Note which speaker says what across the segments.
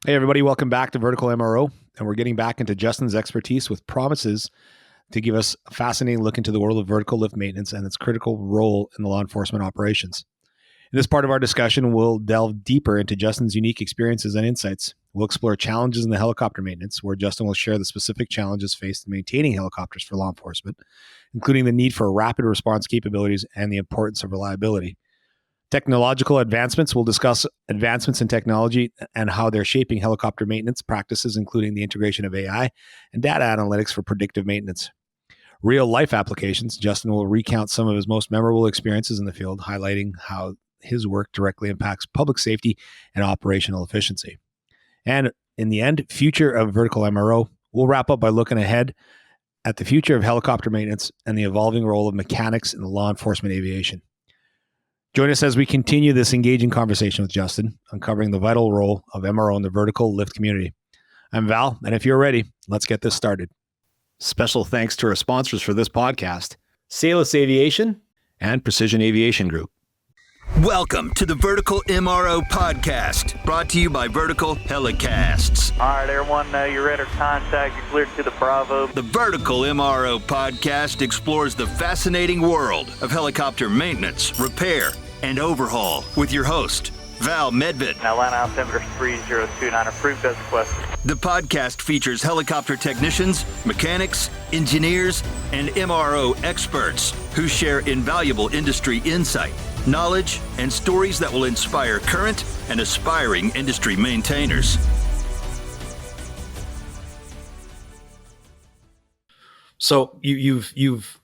Speaker 1: Hey, everybody. Welcome back to Vertical MRO. And we're getting back into Justin's expertise with promises to give us a fascinating look into the world of vertical lift maintenance and its critical role in the law enforcement operations. In this part of our discussion, we'll delve deeper into Justin's unique experiences and insights. We'll explore challenges in the helicopter maintenance, where Justin will share the specific challenges faced in maintaining helicopters for law enforcement, including the need for rapid response capabilities and the importance of reliability. Technological advancements, we'll discuss advancements in technology and how they're shaping helicopter maintenance practices, including the integration of AI and data analytics for predictive maintenance. Real life applications, Justin will recount some of his most memorable experiences in the field, highlighting how his work directly impacts public safety and operational efficiency. And in the end, future of vertical MRO, we'll wrap up by looking ahead at the future of helicopter maintenance and the evolving role of mechanics in law enforcement aviation. Join us as we continue this engaging conversation with Justin, uncovering the vital role of MRO in the vertical lift community. I'm Val, and if you're ready, let's get this started. Special thanks to our sponsors for this podcast, Salus Aviation and Precision Aviation Group.
Speaker 2: Welcome to the Vertical MRO Podcast, brought to you by Vertical Helicasts.
Speaker 3: All right, everyone, you're ready to contact. You're cleared to the Bravo.
Speaker 2: The Vertical MRO Podcast explores the fascinating world of helicopter maintenance, repair, and overhaul with your host, Val Medved.
Speaker 3: Now, line altimeter 3029, approved as requested.
Speaker 2: The podcast features helicopter technicians, mechanics, engineers, and MRO experts who share invaluable industry insight, knowledge, and stories that will inspire current and aspiring industry maintainers.
Speaker 1: So you've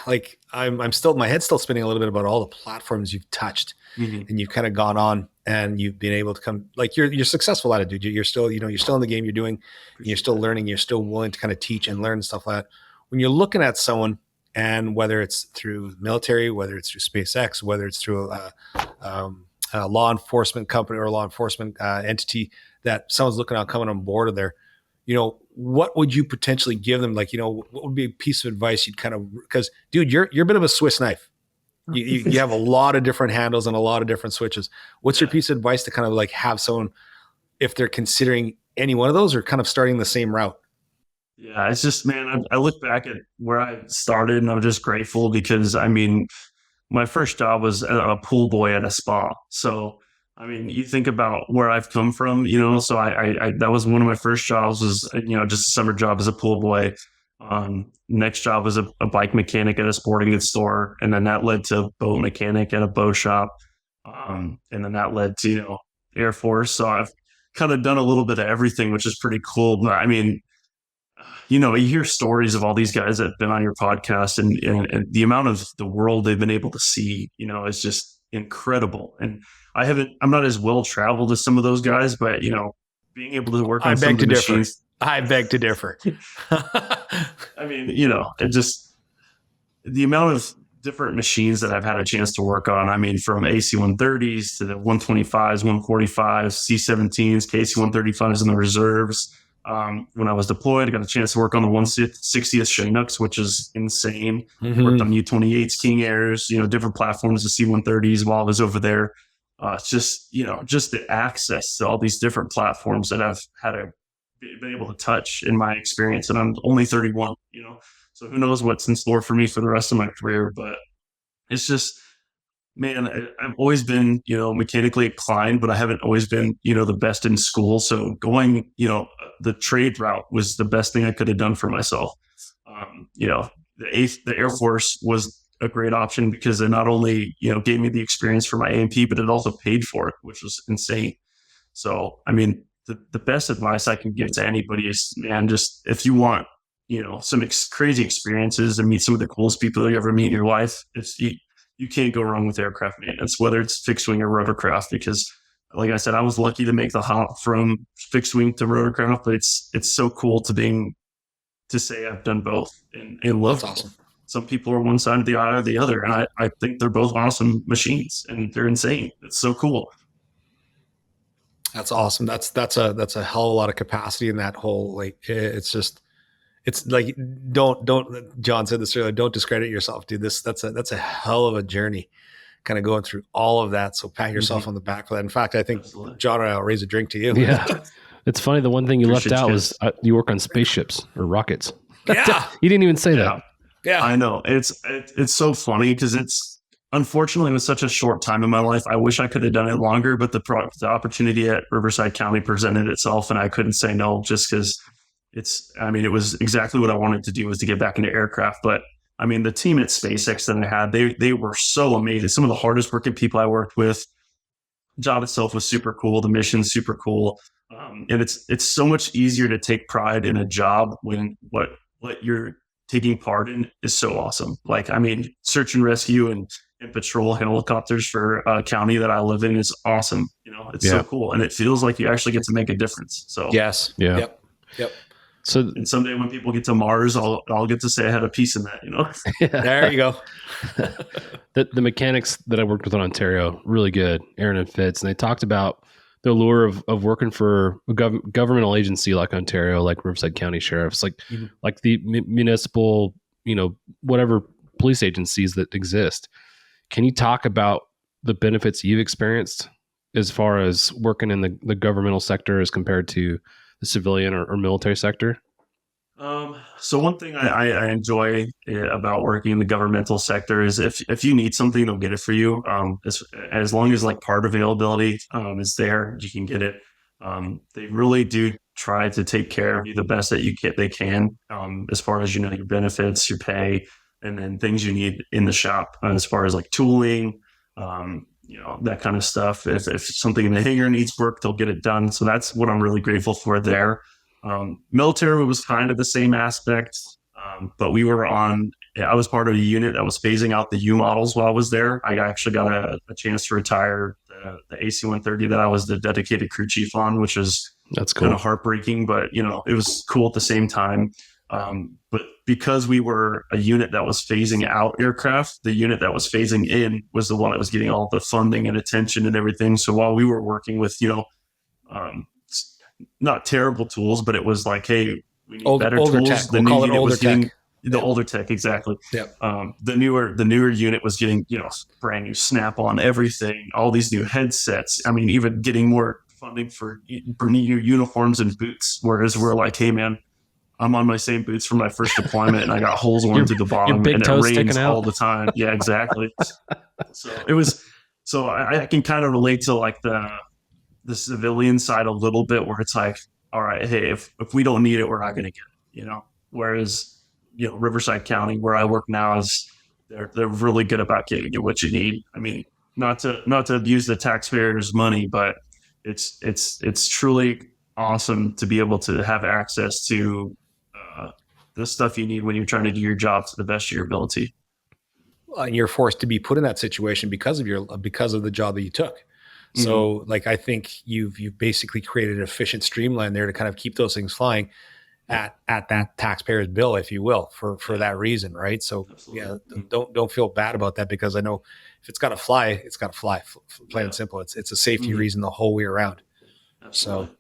Speaker 1: like I'm still, my head's still spinning a little bit about all the platforms you've touched, and you've kind of gone on and you've been able to come, like you're successful at it, dude. You're still, you're still in the game, you're still learning, you're still willing to kind of teach and learn and stuff like that. When you're looking at someone, and whether it's through military, whether it's through SpaceX, whether it's through a law enforcement company or a law enforcement entity that someone's looking at coming on board of there, what would you potentially give them? Like, what would be a piece of advice you'd kind of, because dude, you're a bit of a Swiss knife. You have a lot of different handles and a lot of different switches. What's your piece of advice to kind of like have someone, if they're considering any one of those or kind of starting the same route?
Speaker 4: Yeah, it's just, man, I look back at where I started and I'm just grateful because, my first job was a pool boy at a spa. So, you think about where I've come from, so I that was one of my first jobs was, just a summer job as a pool boy. Next job was a bike mechanic at a sporting goods store. And then that led to boat mechanic at a boat shop. And then that led to, Air Force. So I've kind of done a little bit of everything, which is pretty cool. But you hear stories of all these guys that have been on your podcast and the amount of the world they've been able to see, is just incredible. And I'm not as well traveled as some of those guys, but, being able to work on some of the machines.
Speaker 1: I beg to differ.
Speaker 4: It just, the amount of different machines that I've had a chance to work on, from AC-130s to the 125s, 145s, C-17s, KC-135s in the reserves. When I was deployed, I got a chance to work on the 160th Chinooks, which is insane. Worked on U-28s, King Airs, different platforms, the C-130s while I was over there. It's just, just the access to all these different platforms that I've been able to touch in my experience. And I'm only 31, so who knows what's in store for me for the rest of my career. But it's just, man, I've always been, mechanically inclined, but I haven't always been, the best in school. So going, the trade route was the best thing I could have done for myself. The Air Force was a great option because it not only, gave me the experience for my A&P, but it also paid for it, which was insane. So, the best advice I can give to anybody is, man, just if you want, some crazy experiences and meet some of the coolest people you ever meet in your life, you can't go wrong with aircraft maintenance, whether it's fixed wing or rotorcraft, because like I said, I was lucky to make the hop from fixed wing to rotorcraft, but it's so cool to say I've done both and love them. Awesome. Some people are one side of the eye or the other, and I think they're both awesome machines and they're insane. It's so cool.
Speaker 1: That's awesome. That's a hell of a lot of capacity in that whole, like, it's like, don't, John said this earlier, don't discredit yourself, dude. That's a hell of a journey kind of going through all of that. So pat yourself on the back for that. In fact, I think Absolutely. John and I will raise a drink to you.
Speaker 5: Yeah. It's funny. The one thing you left
Speaker 4: Appreciate
Speaker 5: out
Speaker 4: you
Speaker 5: was you work on spaceships or rockets.
Speaker 1: Yeah.
Speaker 5: You didn't even say that.
Speaker 1: Yeah.
Speaker 4: I know. It's so funny because unfortunately, it was such a short time in my life. I wish I could have done it longer, but the opportunity at Riverside County presented itself, and I couldn't say no just because it was exactly what I wanted to do, was to get back into aircraft. But I mean, the team at SpaceX that I had, they were so amazing. Some of the hardest working people I worked with. The job itself was super cool. The mission's super cool. And it's so much easier to take pride in a job when what you're taking part in is so awesome. Like, I mean, search and rescue and patrol helicopters for a county that I live in is awesome. It's so cool. And it feels like you actually get to make a difference. So
Speaker 1: Yes.
Speaker 5: Yeah.
Speaker 1: Yep.
Speaker 5: So
Speaker 4: and someday when people get to Mars, I'll get to say I had a piece in that,
Speaker 1: There you go.
Speaker 5: the mechanics that I worked with in Ontario, really good, Aaron and Fitz, and they talked about the allure of working for a governmental agency like Ontario, like Riverside County Sheriffs, like the municipal, whatever police agencies that exist. Can you talk about the benefits you've experienced as far as working in the governmental sector as compared to the civilian or military sector?
Speaker 4: So one thing I enjoy about working in the governmental sector is if you need something, they'll get it for you. As long as like part availability is there, you can get it. They really do try to take care of you the best that they can, as far as your benefits, your pay, and then things you need in the shop, as far as like tooling, that kind of stuff. If something in the hangar needs work, they'll get it done. So that's what I'm really grateful for there. Military was kind of the same aspect, but I was part of a unit that was phasing out the U models while I was there. I actually got a chance to retire the AC-130 that I was the dedicated crew chief on, which is
Speaker 5: that's cool.
Speaker 4: Kind of heartbreaking, but it was cool at the same time. But because we were a unit that was phasing out aircraft, the unit that was phasing in was the one that was getting all the funding and attention and everything. So while we were working with, not terrible tools, but it was like, hey, we need better tools.
Speaker 1: Tech.
Speaker 4: The
Speaker 1: we'll
Speaker 4: new unit was getting the
Speaker 1: Yep.
Speaker 4: older tech, exactly.
Speaker 1: Yep.
Speaker 4: The newer unit was getting, brand new snap-on everything, all these new headsets. I mean, even getting more funding for new uniforms and boots. Whereas we're like, hey man, I'm on my same boots from my first deployment, and I got holes worn through the bottom, and it rains all the time. Yeah, exactly. So I can kind of relate to like the civilian side a little bit, where it's like, all right, hey, if we don't need it, we're not going to get it, Whereas, Riverside County, where I work now, is they're really good about getting you what you need. I mean, not to abuse the taxpayers' money, but it's truly awesome to be able to have access to the stuff you need when you're trying to do your job to the best of your ability.
Speaker 1: And you're forced to be put in that situation because of the job that you took. So like, I think you've basically created an efficient streamline there to kind of keep those things flying at that taxpayer's bill, if you will, for that reason. Right. So absolutely. Don't feel bad about that, because I know if it's got to fly, it's got to fly, plain and simple. It's a safety reason the whole way around. Absolutely. So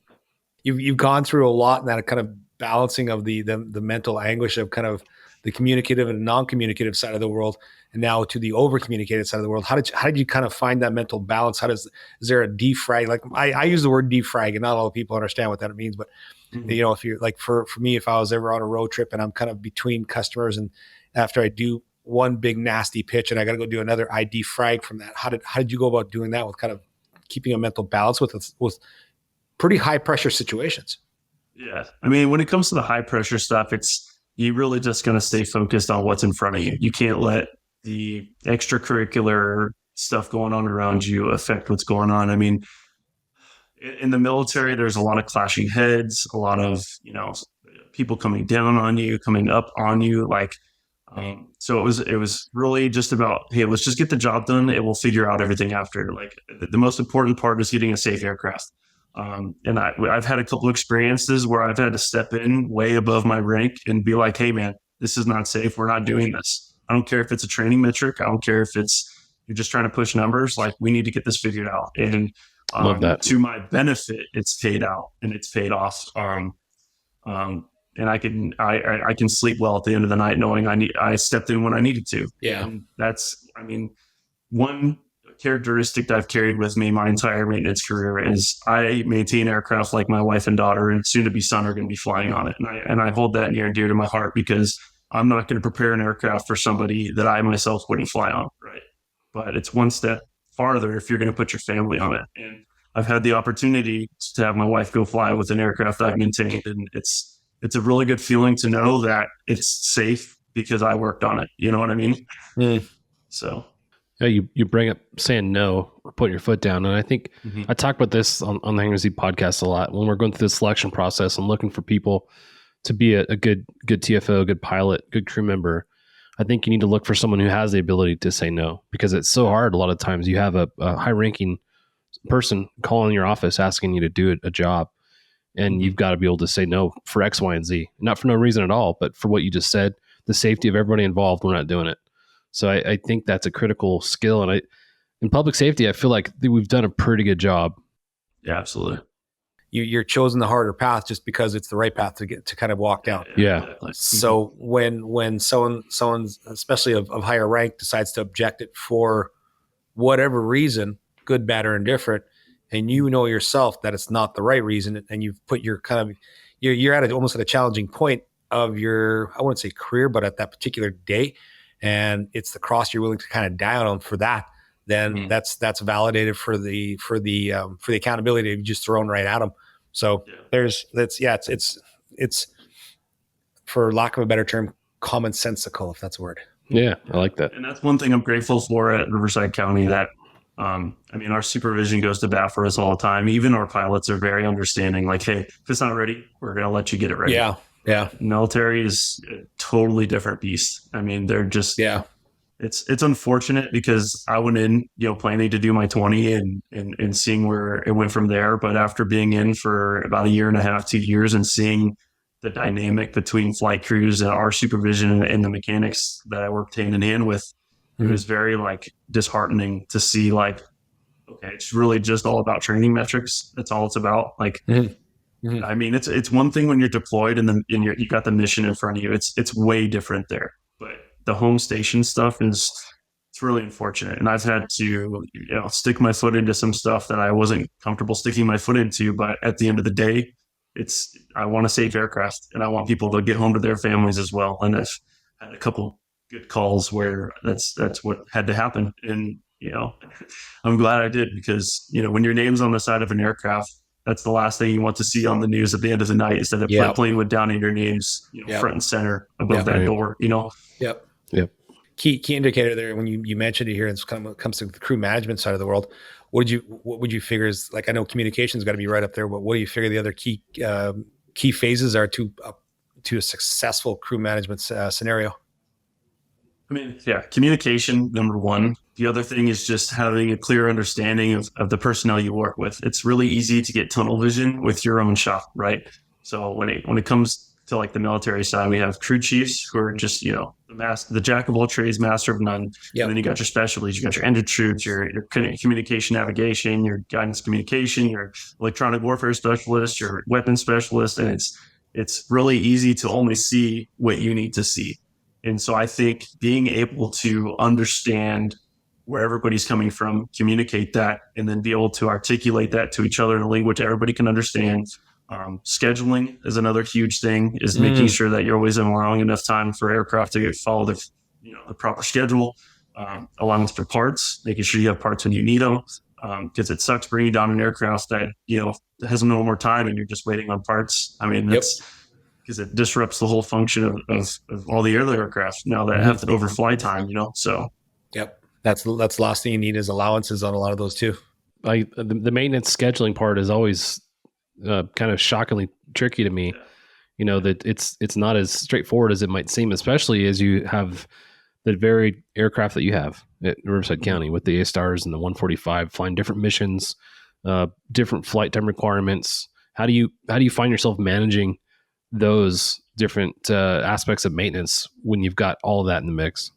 Speaker 1: you've gone through a lot in that kind of balancing of the mental anguish of kind of the communicative and non-communicative side of the world, and now to the over-communicated side of the world. How did you kind of find that mental balance? Is there a defrag? Like I use the word defrag, and not all people understand what that means, but if you're like, for me, if I was ever on a road trip and I'm kind of between customers, and after I do one big nasty pitch and I got to go do another, I defrag from that. How did you go about doing that with kind of keeping a mental balance with pretty high pressure situations?
Speaker 4: Yeah. I mean, when it comes to the high pressure stuff, you're really just going to stay focused on what's in front of you. You can't let the extracurricular stuff going on around you affect what's going on. I mean, in the military, there's a lot of clashing heads, a lot of, people coming down on you, coming up on you. Like, so it was really just about, hey, let's just get the job done. It will figure out everything after. Like, the most important part is getting a safe aircraft. And I've had a couple of experiences where I've had to step in way above my rank and be like, hey man, this is not safe. We're not doing this. I don't care if it's a training metric. I don't care if you're just trying to push numbers. Like, we need to get this figured out. And
Speaker 5: love that.
Speaker 4: To my benefit, it's paid out and it's paid off. And I can sleep well at the end of the night knowing I stepped in when I needed to.
Speaker 1: Yeah.
Speaker 4: And that's, one characteristic that I've carried with me my entire maintenance career is I maintain aircraft like my wife and daughter and soon to be son are going to be flying on it. And I hold that near and dear to my heart because I'm not going to prepare an aircraft for somebody that I myself wouldn't fly on. Right. But it's one step farther if you're going to put your family on it. And I've had the opportunity to have my wife go fly with an aircraft I've maintained. And it's a really good feeling to know that it's safe because I worked on it. You know what I mean?
Speaker 1: Mm.
Speaker 4: So.
Speaker 5: Yeah, you bring up saying no or putting your foot down. And I think I talk about this on the Hangar Z podcast a lot when we're going through the selection process and looking for people to be a good TFO, good pilot, good crew member. I think you need to look for someone who has the ability to say no because it's so hard. A lot of times you have a high ranking person calling your office asking you to do a job and you've got to be able to say no for X, Y, and Z. Not for no reason at all, but for what you just said, the safety of everybody involved, we're not doing it. So I think that's a critical skill. And in public safety, I feel like we've done a pretty good job.
Speaker 4: Yeah, absolutely.
Speaker 1: You're chosen the harder path just because it's the right path to get to kind of walk down.
Speaker 5: Yeah.
Speaker 4: Exactly.
Speaker 1: So when someone, especially of higher rank, decides to object it for whatever reason, good, bad, or indifferent, and you know yourself that it's not the right reason, and you've put your you're at almost at a challenging point of your, I wouldn't say career, but at that particular day, and it's the cross you're willing to kind of die on for that, then that's validated for the accountability you've just thrown right at them. So it's for lack of a better term, commonsensical, if that's a word.
Speaker 5: Yeah, I like that.
Speaker 4: And that's one thing I'm grateful for at Riverside County that, our supervision goes to bat for us all the time. Even our pilots are very understanding. Like, hey, if it's not ready, we're going to let you get it ready.
Speaker 1: Yeah. Yeah.
Speaker 4: Military is a totally different beast. I mean, they're just, it's unfortunate because I went in, planning to do my 20 and seeing where it went from there. But after being in for about a year and a half, 2 years and seeing the dynamic between flight crews and our supervision and the mechanics that I worked hand in hand with, it was very disheartening to see okay, it's really just all about training metrics. That's all it's about. I mean, it's one thing when you're deployed and you've got the mission in front of you. It's way different there. But the home station stuff it's really unfortunate. And I've had to, stick my foot into some stuff that I wasn't comfortable sticking my foot into. But at the end of the day, I want to save aircraft and I want people to get home to their families as well. And I've had a couple good calls where that's what had to happen. And, I'm glad I did because, when your name's on the side of an aircraft, that's the last thing you want to see on the news at the end of the night is that a plane went down and your name's front and center above that door,
Speaker 1: Yep. Key indicator there when you mentioned it here, and it comes to the crew management side of the world. What would you figure is I know communication's got to be right up there, but what do you figure the other key phases are to a successful crew management scenario?
Speaker 4: Communication, number one. The other thing is just having a clear understanding of the personnel you work with. It's really easy to get tunnel vision with your own shop, right? So when it comes to the military side, we have crew chiefs who are just, the jack of all trades, master of none. Yep. And then you got your specialties, you got your engine troops, your communication navigation, your guidance communication, your electronic warfare specialist, your weapons specialist. And it's really easy to only see what you need to see. And so I think being able to understand where everybody's coming from, communicate that, and then be able to articulate that to each other in a language everybody can understand. Scheduling is another huge thing, is making sure that you're always allowing enough time for aircraft to follow the proper schedule, allowance for parts, making sure you have parts when you need them. Because it sucks bringing down an aircraft that, has no more time and you're just waiting on parts. I mean, that's because it disrupts the whole function of all the other aircraft now that have to overfly time, so.
Speaker 1: Yep. That's the last thing you need is allowances on a lot of those too.
Speaker 5: The maintenance scheduling part is always kind of shockingly tricky to me. That it's not as straightforward as it might seem, especially as you have the very aircraft that you have at Riverside County with the A-Stars and the 145 flying different missions, different flight time requirements. How do you find yourself managing those different aspects of maintenance when you've got all of that in the mix?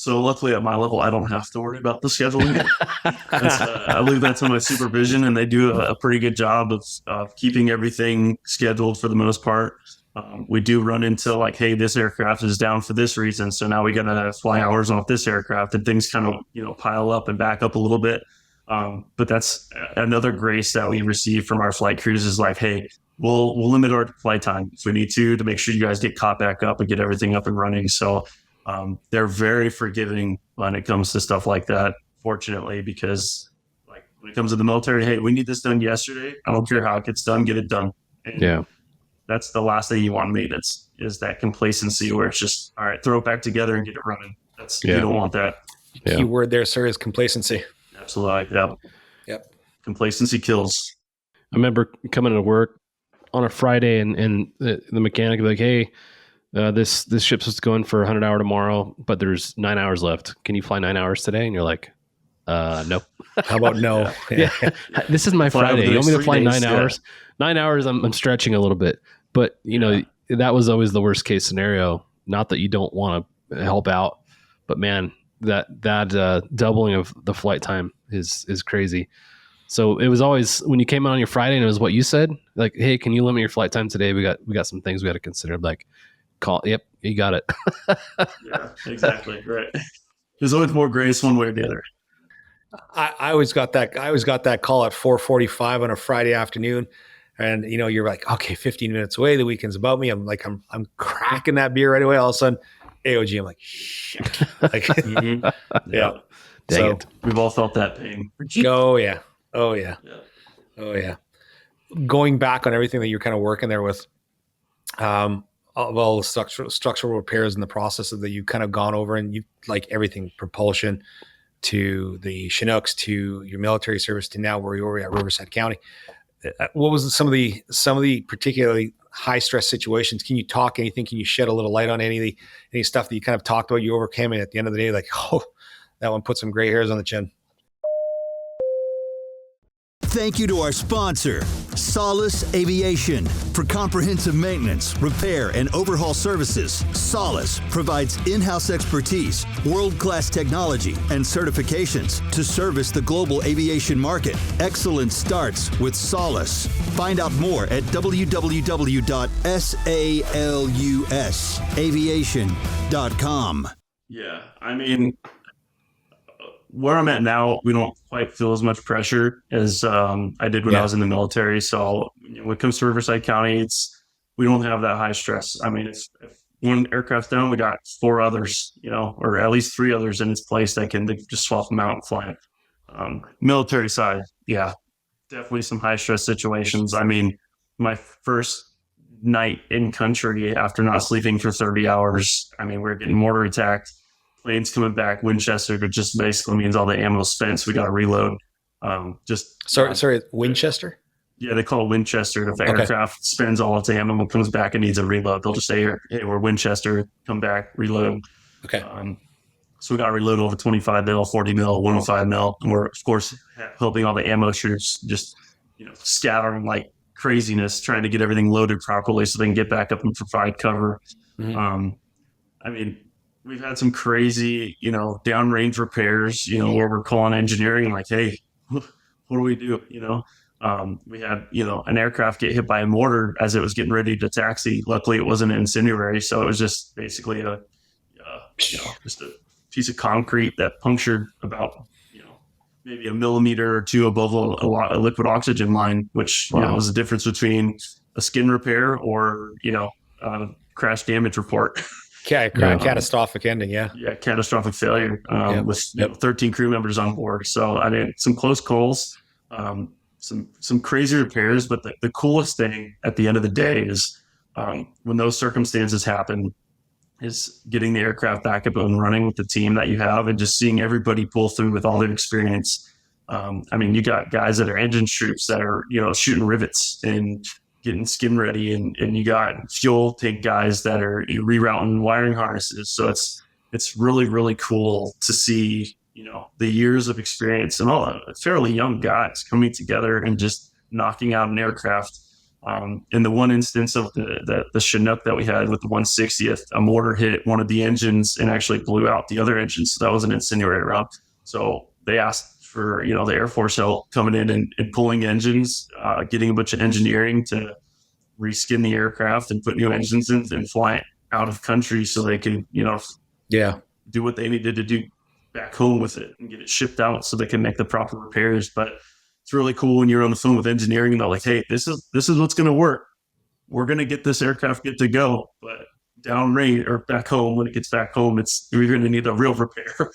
Speaker 4: So luckily at my level, I don't have to worry about the scheduling. I leave that to my supervision, and they do a pretty good job of keeping everything scheduled for the most part. We do run into like, hey, this aircraft is down for this reason, so now we got to fly hours off this aircraft, and things kind of pile up and back up a little bit. But that's another grace that we receive from our flight crews is like, hey, we'll limit our flight time if we need to make sure you guys get caught back up and get everything up and running. So they're very forgiving when it comes to stuff like that, fortunately, because like when it comes to the military, hey, we need this done yesterday. I don't care how it gets done, get it done. And that's the last thing you want in maintenance is that complacency where it's just, all right, throw it back together and get it running. You don't want that.
Speaker 1: Key word there, sir, is complacency.
Speaker 4: Absolutely. Yep. Complacency kills.
Speaker 5: I remember coming to work on a Friday and the mechanic would be like, hey, this ship's supposed to go in for 100-hour tomorrow, but there's 9 hours left. Can you fly 9 hours today? And you're like, nope.
Speaker 1: How about no?
Speaker 5: Yeah. This is my Friday. You want me to fly 9 hours? 9 hours, I'm stretching a little bit. But, that was always the worst case scenario. Not that you don't want to help out, but man, that doubling of the flight time is crazy. So it was always when you came out on your Friday and it was what you said, like, hey, can you limit your flight time today? We got some things we got to consider. Like, call. Yep, you got it.
Speaker 4: Yeah, exactly. Right. There's always more grace one way or the other.
Speaker 1: I always got that. I always got that call at 4:45 on a Friday afternoon, and you're like, okay, 15 minutes away. The weekend's about me. I'm like, I'm cracking that beer right away. All of a sudden, AOG. I'm like, shit. Like,
Speaker 4: yeah.
Speaker 5: Dang it.
Speaker 4: We've all felt that pain.
Speaker 1: Oh yeah. Going back on everything that you're kind of working there with, all the structural repairs and the processes that you've kind of gone over, and you like everything propulsion to the Chinooks to your military service to now where you're at Riverside County. What was some of the particularly high stress situations? Can you talk anything? Can you shed a little light on any stuff that you kind of talked about you overcame, and at the end of the day, like, oh, that one put some gray hairs on the chin?
Speaker 2: Thank you to our sponsor, Solace Aviation. For comprehensive maintenance, repair, and overhaul services, Solace provides in-house expertise, world-class technology, and certifications to service the global aviation market. Excellence starts with Solace. Find out more at www.salusaviation.com.
Speaker 4: Yeah, I mean, where I'm at now, we don't quite feel as much pressure as I did when I was in the military. So when it comes to Riverside County, we don't have that high stress. I mean, if one aircraft's down, we got 4 others, or at least 3 others in its place that can just swap them out and fly it. Military side, definitely some high stress situations. I mean, my first night in country after not sleeping for 30 hours, I mean, we're getting mortar attacked. Planes coming back, Winchester, but just basically means all the ammo spent, so we got to reload.
Speaker 1: Sorry, Winchester?
Speaker 4: Yeah, they call it Winchester. If the aircraft spends all its ammo and comes back and needs a reload, they'll just say, hey, we're Winchester, come back, reload.
Speaker 1: Okay.
Speaker 4: So we got to reload over 25 mil, 40 mil, 105 mil. And we're, of course, helping all the ammo shooters just, scattering like craziness, trying to get everything loaded properly so they can get back up and provide cover. Mm-hmm. I mean, we've had some crazy, downrange repairs, where we're calling engineering like, hey, what do we do? We had, an aircraft get hit by a mortar as it was getting ready to taxi. Luckily, it wasn't an incendiary. So it was just basically just a piece of concrete that punctured about, maybe a millimeter or 2 above a liquid oxygen line, which was the difference between a skin repair or, crash damage report.
Speaker 1: Catastrophic ending,
Speaker 4: catastrophic failure with 13 crew members on board. So I mean, some close calls, some crazy repairs. But the coolest thing at the end of the day is when those circumstances happen, is getting the aircraft back up and running with the team that you have, and just seeing everybody pull through with all their experience. I mean, you got guys that are engine troops that are shooting rivets and getting skin ready, and you got fuel tank guys that are rerouting wiring harnesses. So it's really, really cool to see, the years of experience and all fairly young guys coming together and just knocking out an aircraft In the one instance of the Chinook that we had with the 160th, a mortar hit one of the engines and actually blew out the other engine. So that was an incinerator round. So they asked for, the Air Force help coming in and pulling engines, getting a bunch of engineering to reskin the aircraft and put new engines in and fly it out of country so they can, do what they needed to do back home with it and get it shipped out so they can make the proper repairs. But it's really cool when you're on the phone with engineering and they're like, hey, this is what's going to work. We're going to get this aircraft good to go, but downrange or back home, when it gets back home, we're going to need a real repair.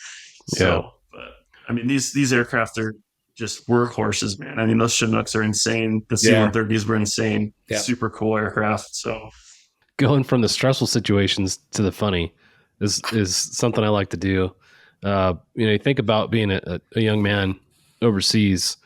Speaker 4: So, but I mean, these aircraft are just workhorses, man. I mean, those Chinooks are insane. The C-130s were insane. Yeah. Super cool aircraft. So
Speaker 5: going from the stressful situations to the funny is something I like to do. You think about being a young man overseas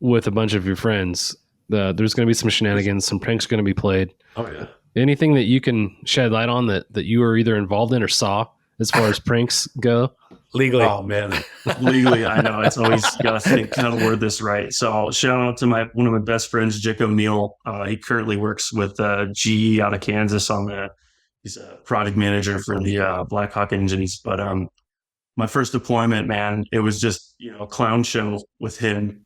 Speaker 5: with a bunch of your friends. There's going to be some shenanigans, some pranks going to be played.
Speaker 4: Oh yeah.
Speaker 5: Anything that you can shed light on that you were either involved in or saw as far as pranks go?
Speaker 1: Legally.
Speaker 4: Oh man, legally, I know. It's always got to think how to word this right. So shout out to one of my best friends, Jick O'Neill. He currently works with GE out of Kansas he's a product manager for the Black Hawk engines. But my first deployment, man, it was just, a clown show with him,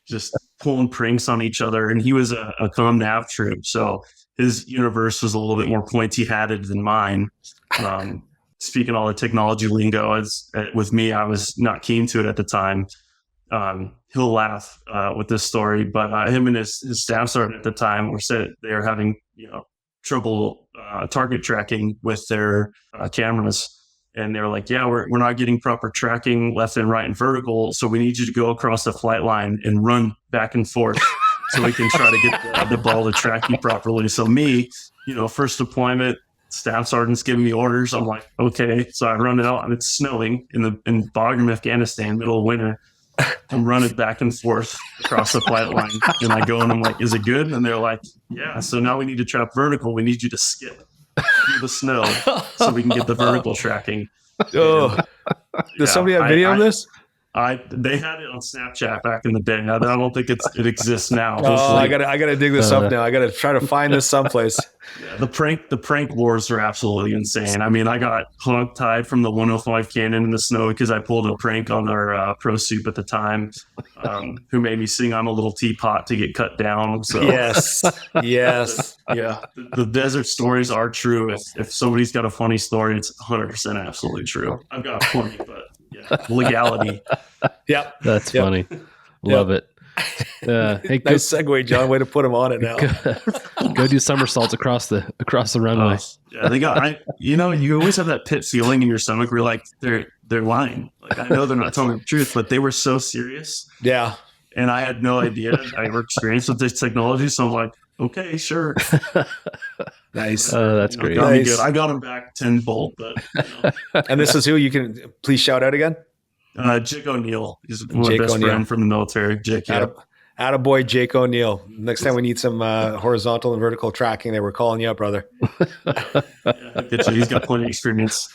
Speaker 4: just pulling pranks on each other. And he was a comm nav troop. So his universe was a little bit more pointy-hatted than mine. Speaking all the technology lingo, with me, I was not keen to it at the time. He'll laugh with this story, but him and his staff sergeant at the time said they were having trouble target tracking with their cameras, and they were like, "Yeah, we're not getting proper tracking left and right and vertical, so we need you to go across the flight line and run back and forth so we can try to get the ball to track you properly." So me, first deployment. Staff sergeant's giving me orders. I'm like, okay. So I run it out and it's snowing in Bagram, Afghanistan, middle of winter. I'm running back and forth across the flight line. And I go and I'm like, is it good? And they're like, yeah. So now we need to trap vertical. We need you to skip through the snow so we can get the vertical tracking.
Speaker 1: Does somebody have video of this?
Speaker 4: They had it on Snapchat back in the day. I don't think it exists now.
Speaker 1: Oh, I gotta dig this up now. I gotta try to find this someplace.
Speaker 4: Yeah, the prank wars are absolutely insane. I mean, I got hog-tied from the 105 cannon in the snow because I pulled a prank on our pro soup at the time, who made me sing "I'm a Little Teapot" to get cut down. So
Speaker 1: yes.
Speaker 4: The desert stories are true. If somebody's got a funny story, it's 100% absolutely true. I've got plenty, but legality.
Speaker 1: Yeah,
Speaker 5: that's funny. Love it. Hey,
Speaker 1: nice segue, John. Way to put him on it now.
Speaker 5: Go do somersaults across the runway.
Speaker 4: They got. You always have that pit feeling in your stomach where you're like they're lying. Like, I know they're not telling the truth, but they were so serious.
Speaker 1: Yeah,
Speaker 4: and I had no idea. I never experienced with this technology, so I'm like, okay, sure.
Speaker 1: Nice.
Speaker 5: That's great.
Speaker 4: Got me good. I got him back tenfold, but.
Speaker 1: And this is who you can please shout out again.
Speaker 4: Jick O'Neill. He's my best friend from the military. Jick.
Speaker 1: Attaboy, Jake O'Neill. Next time we need some horizontal and vertical tracking, we're calling you up, brother.
Speaker 4: He's got plenty of experience.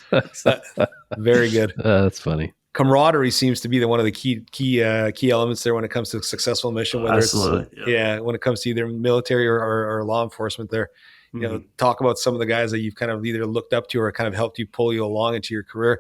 Speaker 1: Very good.
Speaker 5: That's funny.
Speaker 1: Camaraderie seems to be one of the key elements there when it comes to a successful mission. Whether
Speaker 4: Absolutely.
Speaker 1: When it comes to either military or law enforcement, there. Talk about some of the guys that you've kind of either looked up to or kind of helped you pull you along into your career.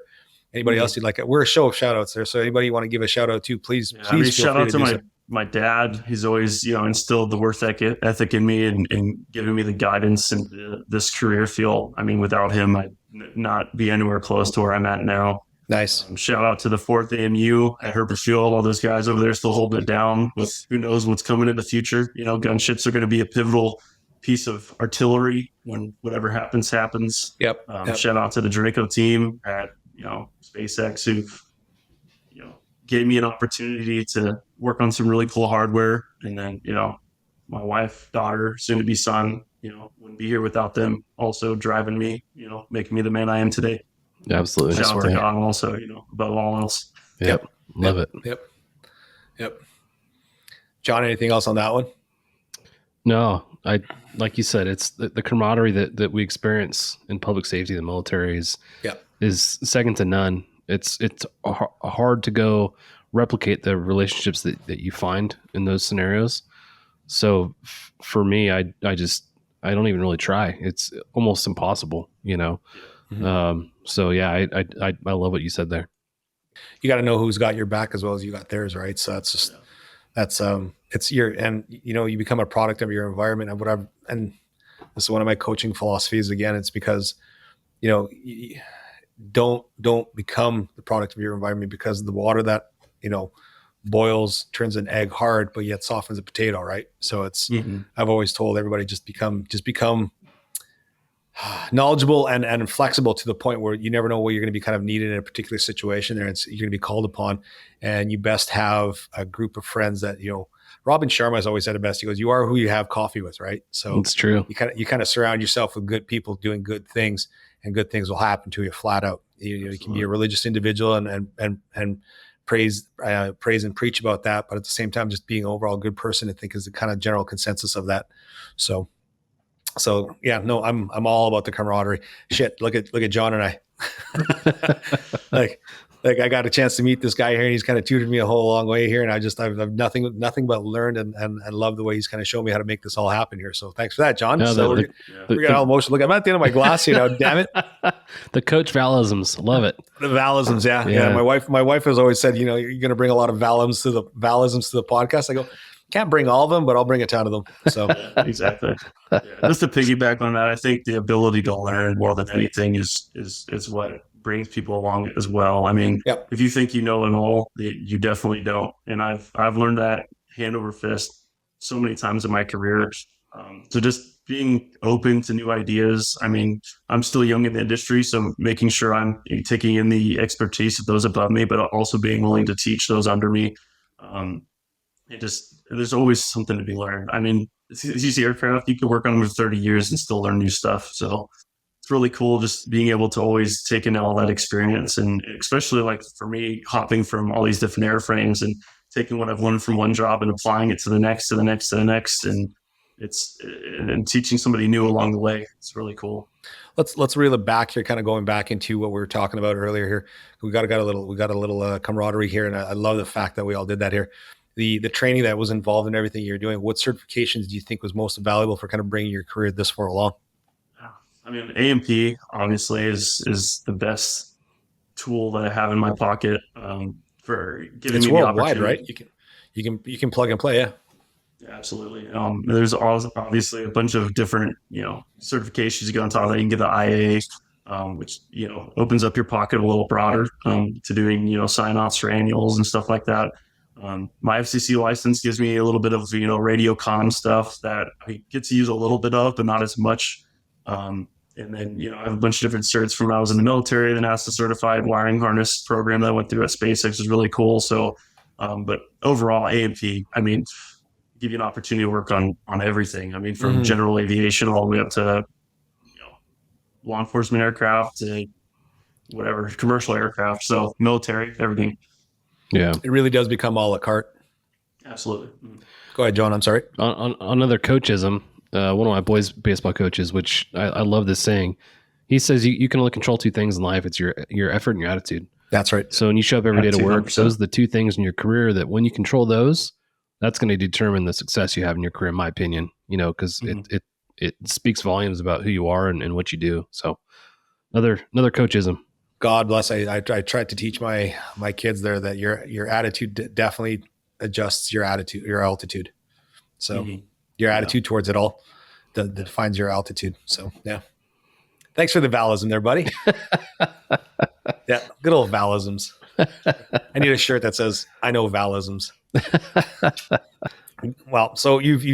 Speaker 1: Anybody else you'd like? We're a show of shout outs there. So anybody you want to give a shout out to, please
Speaker 4: shout out to my dad. He's always, instilled the work ethic in me and giving me the guidance in this career field. I mean, without him, I'd not be anywhere close to where I'm at now.
Speaker 1: Nice.
Speaker 4: Shout out to the 4th AMU at Herbert Field. All those guys over there still holding it down with who knows what's coming in the future. Gunships are going to be a pivotal piece of artillery when whatever happens.
Speaker 1: Yep.
Speaker 4: Shout out to the Draco team at SpaceX who gave me an opportunity to work on some really cool hardware, and then my wife, daughter, soon to be son, wouldn't be here without them also driving me, making me the man I am today.
Speaker 5: Absolutely.
Speaker 4: Shout out to God also, above all else.
Speaker 5: Yep. Love it.
Speaker 1: Yep. John, anything else on that one?
Speaker 5: No, like you said, it's the camaraderie that we experience in public safety, the military is second to none. It's hard to go replicate the relationships that you find in those scenarios. So for me, I don't even really try. It's almost impossible, So yeah, I love what you said there.
Speaker 1: You got to know who's got your back as well as you got theirs, right? So it's you become a product of your environment. And this is one of my coaching philosophies. Again, it's because, don't become the product of your environment, because the water that, boils turns an egg hard, but yet softens a potato, right? So it's, I've always told everybody, just become knowledgeable and flexible to the point where you never know where you're going to be kind of needed in a particular situation there. You're going to be called upon, and you best have a group of friends that, Robin Sharma has always said it best. He goes, "You are who you have coffee with," right? So
Speaker 5: it's true.
Speaker 1: You kind of surround yourself with good people doing good things, and good things will happen to you flat out. You can be a religious individual and praise and preach about that, but at the same time, just being an overall good person, I think, is the kind of general consensus of that. So yeah, no, I'm all about the camaraderie. Shit, look at John and I. like I got a chance to meet this guy here, and he's kind of tutored me a whole long way here, and I've nothing but learned and love the way he's kind of shown me how to make this all happen here. So thanks for that, John. We got all emotional. Look, I'm at the end of my glass, damn it.
Speaker 5: The coach Valisms, love it.
Speaker 1: The Valisms, yeah. My wife has always said, you're going to bring a lot of Valisms to the podcast. I go, can't bring all of them, but I'll bring a ton of them. So
Speaker 4: exactly. Yeah. Just to piggyback on that, I think the ability to learn more than anything is what brings people along as well. I mean, If you think you know it all, you definitely don't. And I've learned that hand over fist so many times in my career. So just being open to new ideas. I mean, I'm still young in the industry, so making sure I'm taking in the expertise of those above me, but also being willing to teach those under me. There's always something to be learned. I mean, it's easy aircraft. You can work on them for 30 years and still learn new stuff. So it's really cool just being able to always take in all that experience. And especially like for me, hopping from all these different airframes and taking what I've learned from one job and applying it to the next, to the next, to the next. And teaching somebody new along the way. It's really cool.
Speaker 1: Let's reel it back here, kind of going back into what we were talking about earlier here. We got a little camaraderie here. And I love the fact that we all did that here. The training that was involved in everything you're doing, what certifications do you think was most valuable for kind of bringing your career this far along?
Speaker 4: I mean, A&P obviously is the best tool that I have in my pocket for giving me the opportunity.
Speaker 1: Right? You can plug and play, yeah.
Speaker 4: Yeah, absolutely. There's obviously a bunch of different certifications you get on top of that. You can get the IA, which opens up your pocket a little broader to doing sign-offs for annuals and stuff like that. My FCC license gives me a little bit of radio comm stuff that I get to use a little bit of, but not as much. And then I have a bunch of different certs from when I was in the military. The NASA certified wiring harness program that I went through at SpaceX was really cool. So, but overall, A&P, I mean, give you an opportunity to work on everything. I mean, from general aviation all the way up to law enforcement aircraft to whatever commercial aircraft. So military, everything.
Speaker 5: Yeah,
Speaker 1: it really does become a la carte.
Speaker 4: Absolutely.
Speaker 1: Go ahead, John. I'm sorry.
Speaker 5: On another coachism, one of my boys' baseball coaches, which I love this saying, he says you can only control two things in life. It's your effort and your attitude.
Speaker 1: That's right.
Speaker 5: So when you show up every day to work,
Speaker 4: 200%.
Speaker 5: those are the two things in your career that when you control those, that's going to determine the success you have in your career, in my opinion, because it speaks volumes about who you are and what you do. So another coachism.
Speaker 1: God bless. I tried to teach my kids there that your attitude definitely adjusts your altitude. So your attitude towards it all that defines your altitude. So yeah. Thanks for the Valism there, buddy. Yeah. Good old Valisms. I need a shirt that says, I know Valisms. Well, so you've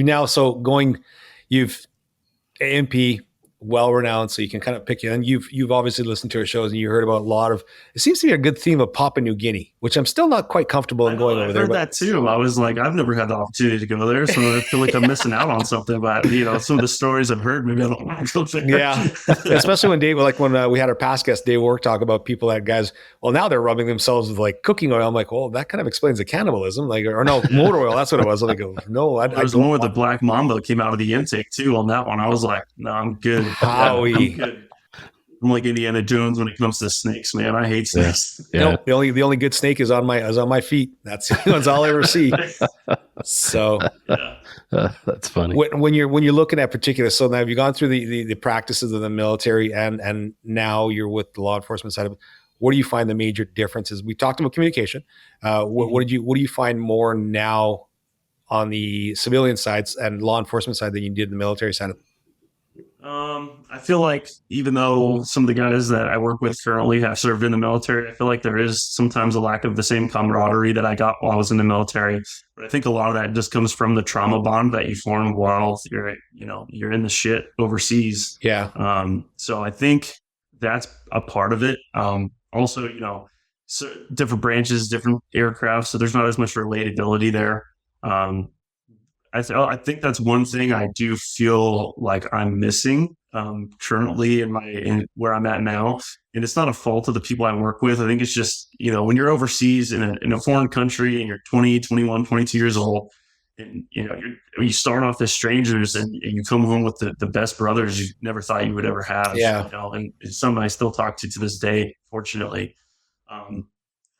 Speaker 1: A&P, well renowned, so you can kind of pick it. And you've obviously listened to our shows and you heard about a lot of. It seems to be a good theme of Papua New Guinea, which I'm still not quite comfortable in going over there.
Speaker 4: I've heard that too. I was like, I've never had the opportunity to go there, so I feel like I'm missing out on something. But some of the stories I've heard, maybe I don't want to go there.
Speaker 1: Yeah, especially when Dave, when we had our past guest Dave Work talk about people that guys. Well, now they're rubbing themselves with like cooking oil. I'm like, well, that kind of explains the cannibalism, or no, motor oil. That's what it was. I'm like, no,
Speaker 4: there's more of the black mamba came out of the intake too on that one. I was like, no, I'm good.
Speaker 1: Howie.
Speaker 4: I'm like Indiana Jones when it comes to snakes, man. I hate snakes.
Speaker 5: Yeah.
Speaker 1: The only good snake is on my feet. That's all I ever see. So
Speaker 5: That's funny.
Speaker 1: when you're looking at particular, so now have you gone through the practices of the military and now you're with the law enforcement side of it? What do you find the major differences? We talked about communication. What do you find more now on the civilian sides and law enforcement side than you did in the military side of it?
Speaker 4: I feel like even though some of the guys that I work with currently have served in the military, I feel like there is sometimes a lack of the same camaraderie that I got while I was in the military. But I think a lot of that just comes from the trauma bond that you form while you're in the shit overseas.
Speaker 1: Yeah.
Speaker 4: So I think that's a part of it. Also, so different branches, different aircraft, so there's not as much relatability there. I think that's one thing I do feel like I'm missing currently in where I'm at now. And it's not a fault of the people I work with. I think it's just, when you're overseas in a foreign country and you're 20, 21, 22 years old, and you start off as strangers and you come home with the best brothers you never thought you would ever have.
Speaker 1: Yeah.
Speaker 4: And it's something I still talk to this day, fortunately.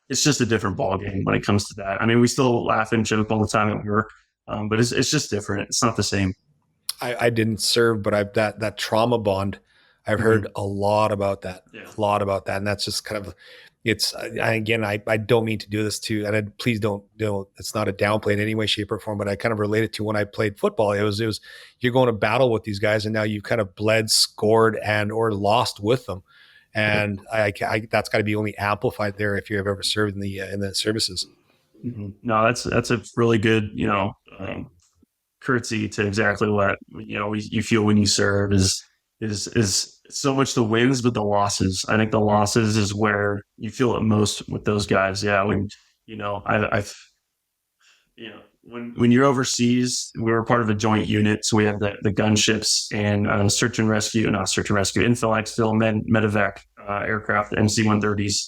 Speaker 4: It's just a different ballgame when it comes to that. I mean, we still laugh and joke all the time at work. But it's just different. It's not the same.
Speaker 1: I didn't serve, but that trauma bond, I've heard a lot about that.
Speaker 4: Yeah.
Speaker 1: A lot about that. And that's just kind of, I don't mean to do this to, and please don't, it's not a downplay in any way, shape or form, but I kind of relate it to when I played football. It was, you're going to battle with these guys and now you've kind of bled, scored or lost with them. And that's got to be only amplified there if you've ever served in the services.
Speaker 4: Mm-hmm. No, that's a really good, courtesy to exactly what, you feel when you serve is so much the wins, but the losses. I think the losses is where you feel it most with those guys. Yeah. When, when you're overseas, we're part of a joint unit. So we have the gunships and not search and rescue, infill, exfil, medevac aircraft, MC-130s.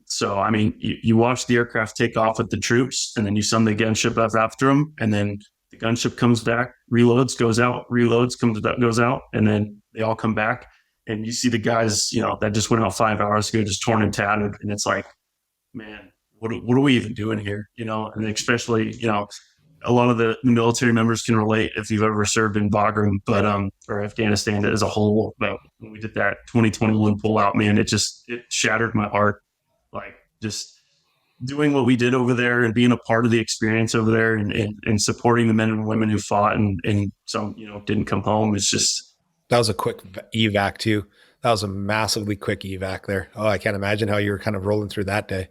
Speaker 4: So, I mean, you watch the aircraft take off with the troops and then you send the gunship up after them. And then the gunship comes back, reloads, goes out, goes out. And then they all come back and you see the guys, that just went out 5 hours ago, just torn and tattered. And it's like, man, what are we even doing here? And especially, a lot of the military members can relate if you've ever served in Bagram, but or Afghanistan as a whole. But when we did that 2021 pullout, man, it shattered my heart. Like just doing what we did over there and being a part of the experience over there and supporting the men and women who fought and some didn't come home. It's just
Speaker 1: that was a quick evac too. That was a massively quick evac there. Oh, I can't imagine how you were kind of rolling through that day.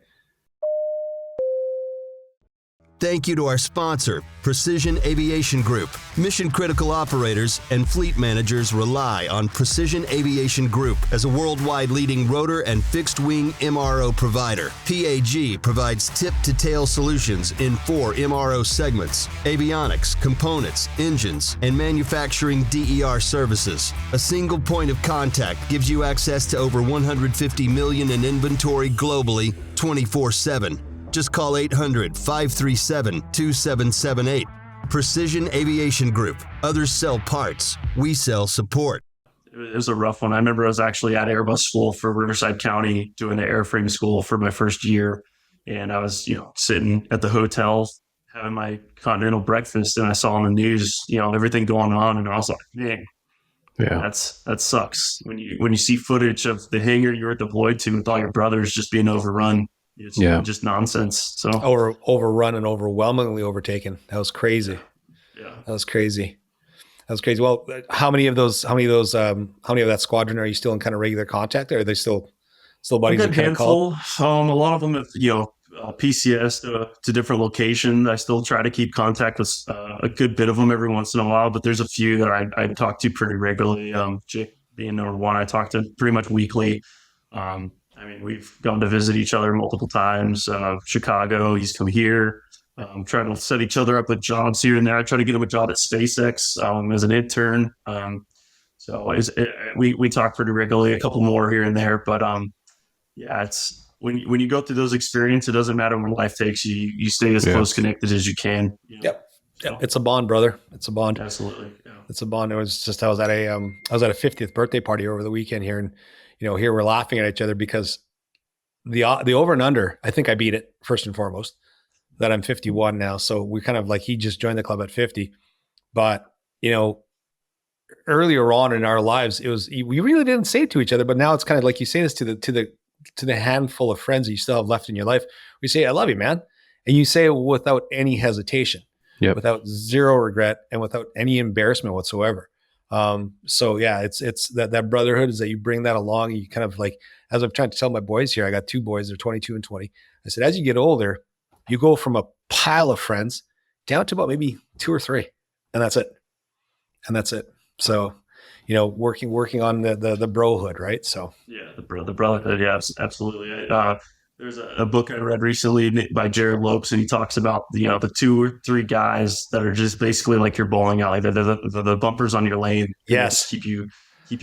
Speaker 6: Thank you to our sponsor, Precision Aviation Group. Mission-critical operators and fleet managers rely on Precision Aviation Group as a worldwide leading rotor and fixed-wing MRO provider. PAG provides tip-to-tail solutions in 4 MRO segments: avionics, components, engines, and manufacturing DER services. A single point of contact gives you access to over 150 million in inventory globally, 24/7. Just call 800-537-2778. Precision Aviation Group. Others sell parts. We sell support.
Speaker 4: It was a rough one. I remember I was actually at Airbus school for Riverside County doing the airframe school for my first year. And I was, sitting at the hotel having my continental breakfast and I saw on the news, everything going on. And I was like, man,
Speaker 5: yeah,
Speaker 4: that sucks. When you see footage of the hangar you were deployed to with all your brothers just being overrun. It's just nonsense. So
Speaker 1: overrun and overwhelmingly overtaken. That was crazy.
Speaker 4: Yeah,
Speaker 1: that was crazy. Well, how many of that squadron are you still in kind of regular contact? Or are they still buddies?
Speaker 4: A handful. A lot of them have, PCS to different locations. I still try to keep contact with a good bit of them every once in a while, but there's a few that I talk to pretty regularly. Jake being number one, I talk to pretty much weekly. I mean, we've gone to visit each other multiple times. Chicago, he's come here. Trying to set each other up with jobs here and there. I try to get him a job at SpaceX as an intern. So we talk pretty regularly, a couple more here and there. But it's when you go through those experiences, it doesn't matter when life takes you. You stay as close connected as you can.
Speaker 1: Yep. Yeah, it's a bond, brother. It's a bond.
Speaker 4: Absolutely. Yeah.
Speaker 1: It's a bond. It was just, I was at a 50th birthday party over the weekend here. And, here we're laughing at each other because the over and under, I think I beat it first and foremost, that I'm 51 now. So we kind of like, he just joined the club at 50, but earlier on in our lives, we really didn't say it to each other, but now it's kind of like you say this to the handful of friends that you still have left in your life. We say, I love you, man. And you say it without any hesitation, without zero regret, and without any embarrassment whatsoever. So yeah, it's that brotherhood is that you bring that along. You kind of like, as I'm trying to tell my boys here, I got 2 boys, they're 22 and 20. I said, as you get older, you go from a pile of friends down to about maybe 2 or 3, and that's it. So, working on the brohood, right? So
Speaker 4: yeah, the brotherhood. Yeah, absolutely. There's a book I read recently by Jared Lopes, and he talks about the 2 or 3 guys that are just basically like your bowling alley. They're the bumpers on your lane.
Speaker 1: Yes,
Speaker 4: keep you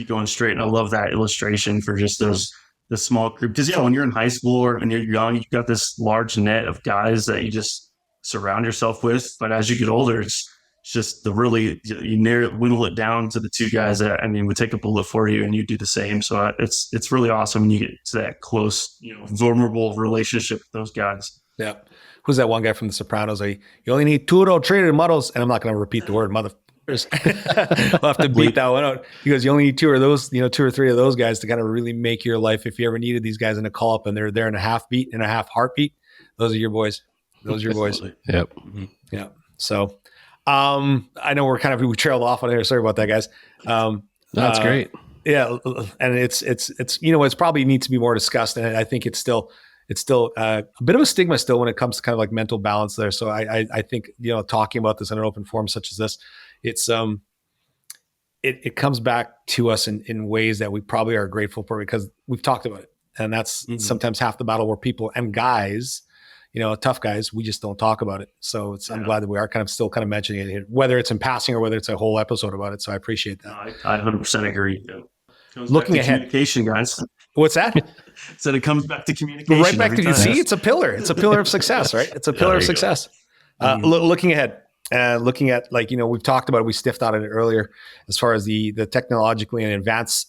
Speaker 4: going straight. And I love that illustration for just the small group, because when you're in high school or when you're young, you've got this large net of guys that you just surround yourself with. But as you get older, it's just you whittle it down to the 2 guys that, would take a bullet for you, and you do the same. So it's really awesome when you get to that close, vulnerable relationship with those guys.
Speaker 1: Yeah. Who's that one guy from The Sopranos? You only need 2 or 3 models, and I'm not going to repeat the word motherfuckers. I'll have to bleep that one out. He goes, you only need 2 of those, 2 or 3 of those guys to kind of really make your life. If you ever needed these guys in a call up and they're there in a half beat and a half heartbeat, those are your boys. Those are your boys.
Speaker 5: Yep.
Speaker 4: Mm-hmm.
Speaker 1: Yeah. So, I know we trailed off on here. Sorry about that, guys.
Speaker 5: That's great.
Speaker 1: Yeah. And it's probably needs to be more discussed. And I think it's still a bit of a stigma still when it comes to kind of like mental balance there. So I think, talking about this in an open forum such as this, it comes back to us in ways that we probably are grateful for because we've talked about it. And that's sometimes half the battle where people and guys, tough guys, we just don't talk about it. So I'm glad that we are still mentioning it here, whether it's in passing or whether it's a whole episode about it. So I appreciate that.
Speaker 4: I 100% agree.
Speaker 1: Looking ahead,
Speaker 4: communication, guys.
Speaker 1: What's that?
Speaker 4: So it comes back to communication.
Speaker 1: Right back to you. See, it's a pillar. It's a pillar of success, right? It's a pillar of success. Looking ahead, looking at we've talked about it. We stiffed on it earlier as far as the technologically and advance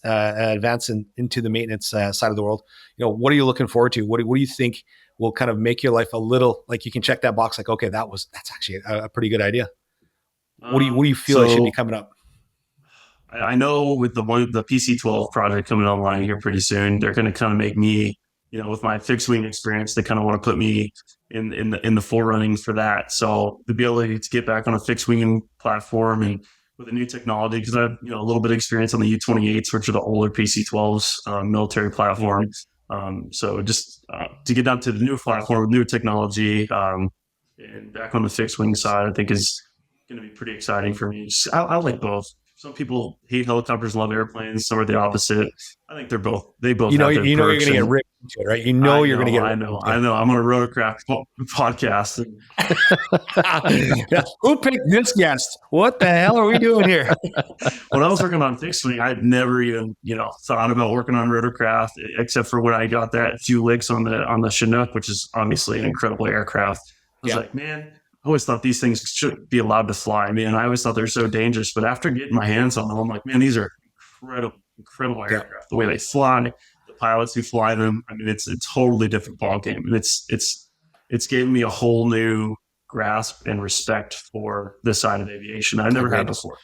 Speaker 1: into the maintenance side of the world. What are you looking forward to? What do you think will kind of make your life a little like you can check that box? Like, okay, that's actually a pretty good idea. What do you feel should be coming up?
Speaker 4: I know with the PC-12 project coming online here pretty soon, they're going to kind of make me, with my fixed wing experience, they kind of want to put me in the forerunning for that. So the ability to get back on a fixed wing platform and with a new technology, because I have a little bit of experience on the U-28s, which are the older PC-12s military platforms. So just to get down to the new platform with new technology and back on the fixed wing side, I think is going to be pretty exciting for me. I like both. Some people hate helicopters, love airplanes. Some are the opposite. I think they both. Have their
Speaker 1: you're going to get ripped into it, right? You're going to get.
Speaker 4: I know. I'm on a rotorcraft podcast.
Speaker 1: Who picked this guest? What the hell are we doing here?
Speaker 4: When I was working on fixed wing, I'd never even thought about working on rotorcraft, except for when I got that few licks on the Chinook, which is obviously an incredible aircraft. I was like, man, I always thought these things should be allowed to fly. I always thought they're so dangerous, but after getting my hands on them, I'm like, man, these are incredible aircraft. The way they fly, the pilots who fly them. It's a totally different ballgame, and it's given me a whole new grasp and respect for this side of aviation I never had before.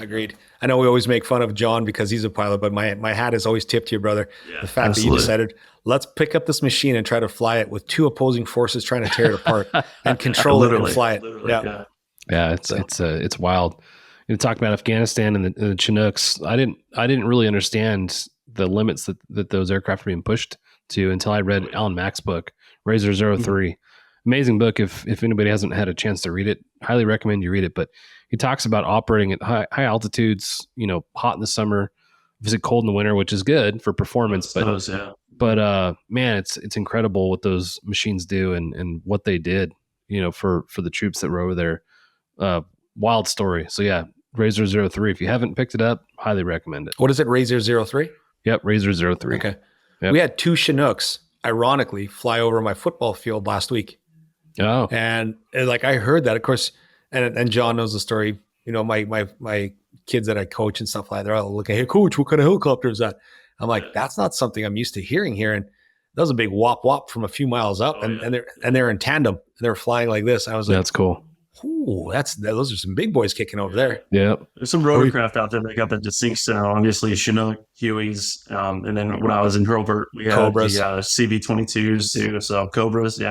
Speaker 1: Agreed. I know we always make fun of John because he's a pilot, but my hat is always tipped to you, brother.
Speaker 4: Yeah,
Speaker 1: the fact that you decided, let's pick up this machine and try to fly it with 2 opposing forces trying to tear it apart and control it and fly it.
Speaker 5: Yeah, it's wild. Talk about Afghanistan and the Chinooks. I didn't really understand the limits that those aircraft were being pushed to until I read Alan Mack's book, Razor 03. Amazing book. If anybody hasn't had a chance to read it, highly recommend you read it. But he talks about operating at high altitudes, hot in the summer, obviously cold in the winter, which is good for performance. But man, it's incredible what those machines do and what they did, for the troops that were over there. Wild story. So yeah, Razor 03. If you haven't picked it up, highly recommend it.
Speaker 1: What is it? Razor 03?
Speaker 5: Yep, Razor 03.
Speaker 1: Okay.
Speaker 5: Yep.
Speaker 1: We had 2 Chinooks, ironically, fly over my football field last week.
Speaker 5: Oh.
Speaker 1: And I heard that, of course, And John knows the story. You know, my kids that I coach and stuff like that, they're all looking, hey, coach, what kind of helicopter is that? I'm like, that's not something I'm used to hearing here. And that was a big whop whop from a few miles up, and they're in tandem. And they're flying like this. I was like,
Speaker 5: that's cool.
Speaker 1: Ooh, those are some big boys kicking over there.
Speaker 5: Yeah,
Speaker 4: there's some rotorcraft out there that got the distinct sound. Obviously, Chinook, Hueys, and then when I was in Hurlburt, we had Cobras. The CB-22s too. So Cobras,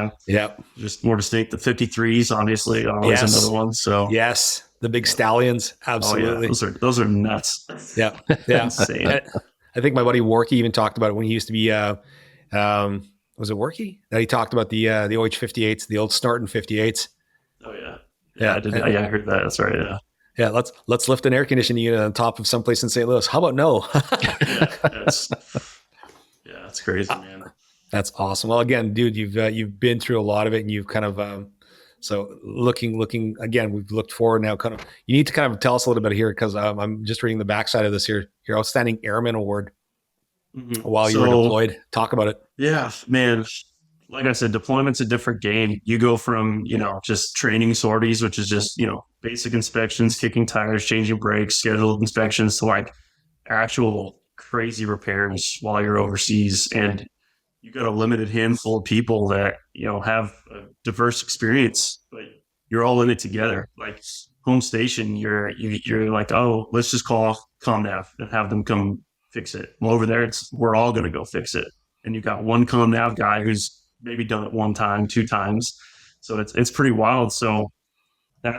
Speaker 4: just more distinct. The 53s, obviously, always another one. So
Speaker 1: yes, the big stallions, absolutely.
Speaker 4: Those are nuts.
Speaker 1: Yeah,
Speaker 4: insane.
Speaker 1: I think my buddy Warkey even talked about it when he used to be. Was it Warkey that he talked about the OH-58s, the old Snorton 58s?
Speaker 4: Oh yeah. Yeah, I heard that. That's right.
Speaker 1: Yeah. Let's lift an air conditioning unit on top of someplace in St. Louis. How about no?
Speaker 4: That's crazy, man.
Speaker 1: That's awesome. Well, again, dude, you've been through a lot of it, and you've kind of so looking again. We've looked forward now. Kind of, you need to kind of tell us a little bit here because I'm just reading the backside of this here. Your Outstanding Airman Award while you were deployed. Talk about it.
Speaker 4: Yeah, man. Like I said, deployment's a different game. You go from, just training sorties, which is just, basic inspections, kicking tires, changing brakes, scheduled inspections, to like actual crazy repairs while you're overseas. And you got a limited handful of people that, have a diverse experience, but you're all in it together. Like home station, you're like, oh, let's just call ComNav and have them come fix it. Well, over there, we're all going to go fix it. And you got one ComNav guy who's maybe done it one time, two times. So it's pretty wild. So I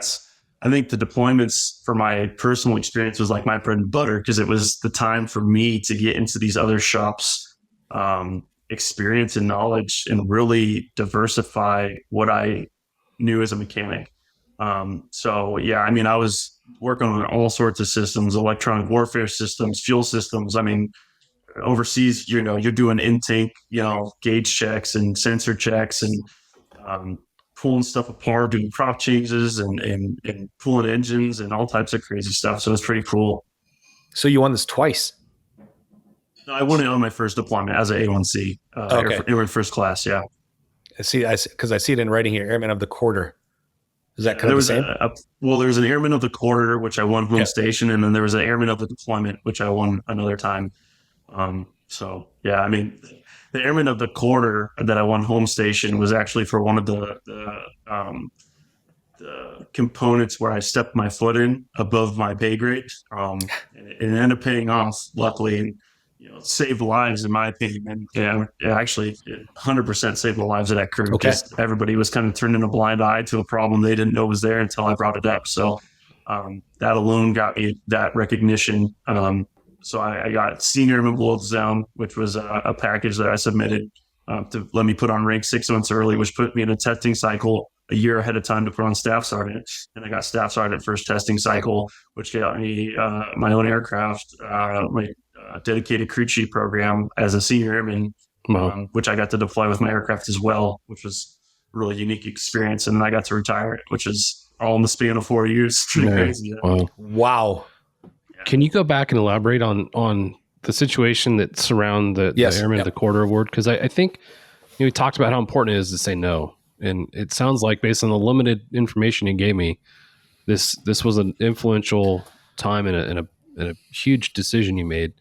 Speaker 4: think the deployments for my personal experience was like my bread and butter, because it was the time for me to get into these other shops, experience and knowledge, and really diversify what I knew as a mechanic. I was working on all sorts of systems, electronic warfare systems, fuel systems. I mean, overseas, you're doing intake, gauge checks and sensor checks, and pulling stuff apart, doing prop changes and pulling engines and all types of crazy stuff. So it's pretty cool.
Speaker 1: So you won this twice?
Speaker 4: No, I won it on my first deployment as an A1C, Airman First Class. Yeah.
Speaker 1: I see it in writing here, Airman of the Quarter. Is that kind of the same?
Speaker 4: There was an Airman of the Quarter, which I won home station, and then there was an Airman of the Deployment, which I won another time. The Airman of the Quarter that I won home station was actually for one of the components where I stepped my foot in above my pay grade. And it ended up paying off, luckily, and saved lives, in my opinion. And actually, it 100% saved the lives of that crew, because everybody was kind of turning a blind eye to a problem they didn't know was there until I brought it up. So that alone got me that recognition. So I got Senior Airman Wolves down, which was a package that I submitted to let me put on rank 6 months early, which put me in a testing cycle a year ahead of time to put on Staff Sergeant. And I got Staff Sergeant first testing cycle, which got me my own aircraft, my dedicated crew chief program as a Senior Airman, which I got to deploy with my aircraft as well, which was a really unique experience. And then I got to retire it, which is all in the span of 4 years. Pretty crazy.
Speaker 1: Wow.
Speaker 5: Can you go back and elaborate on the situation that surround the Airman of the Quarter Award? Because I think we talked about how important it is to say no. And it sounds like, based on the limited information you gave me, this was an influential time and a huge decision you made.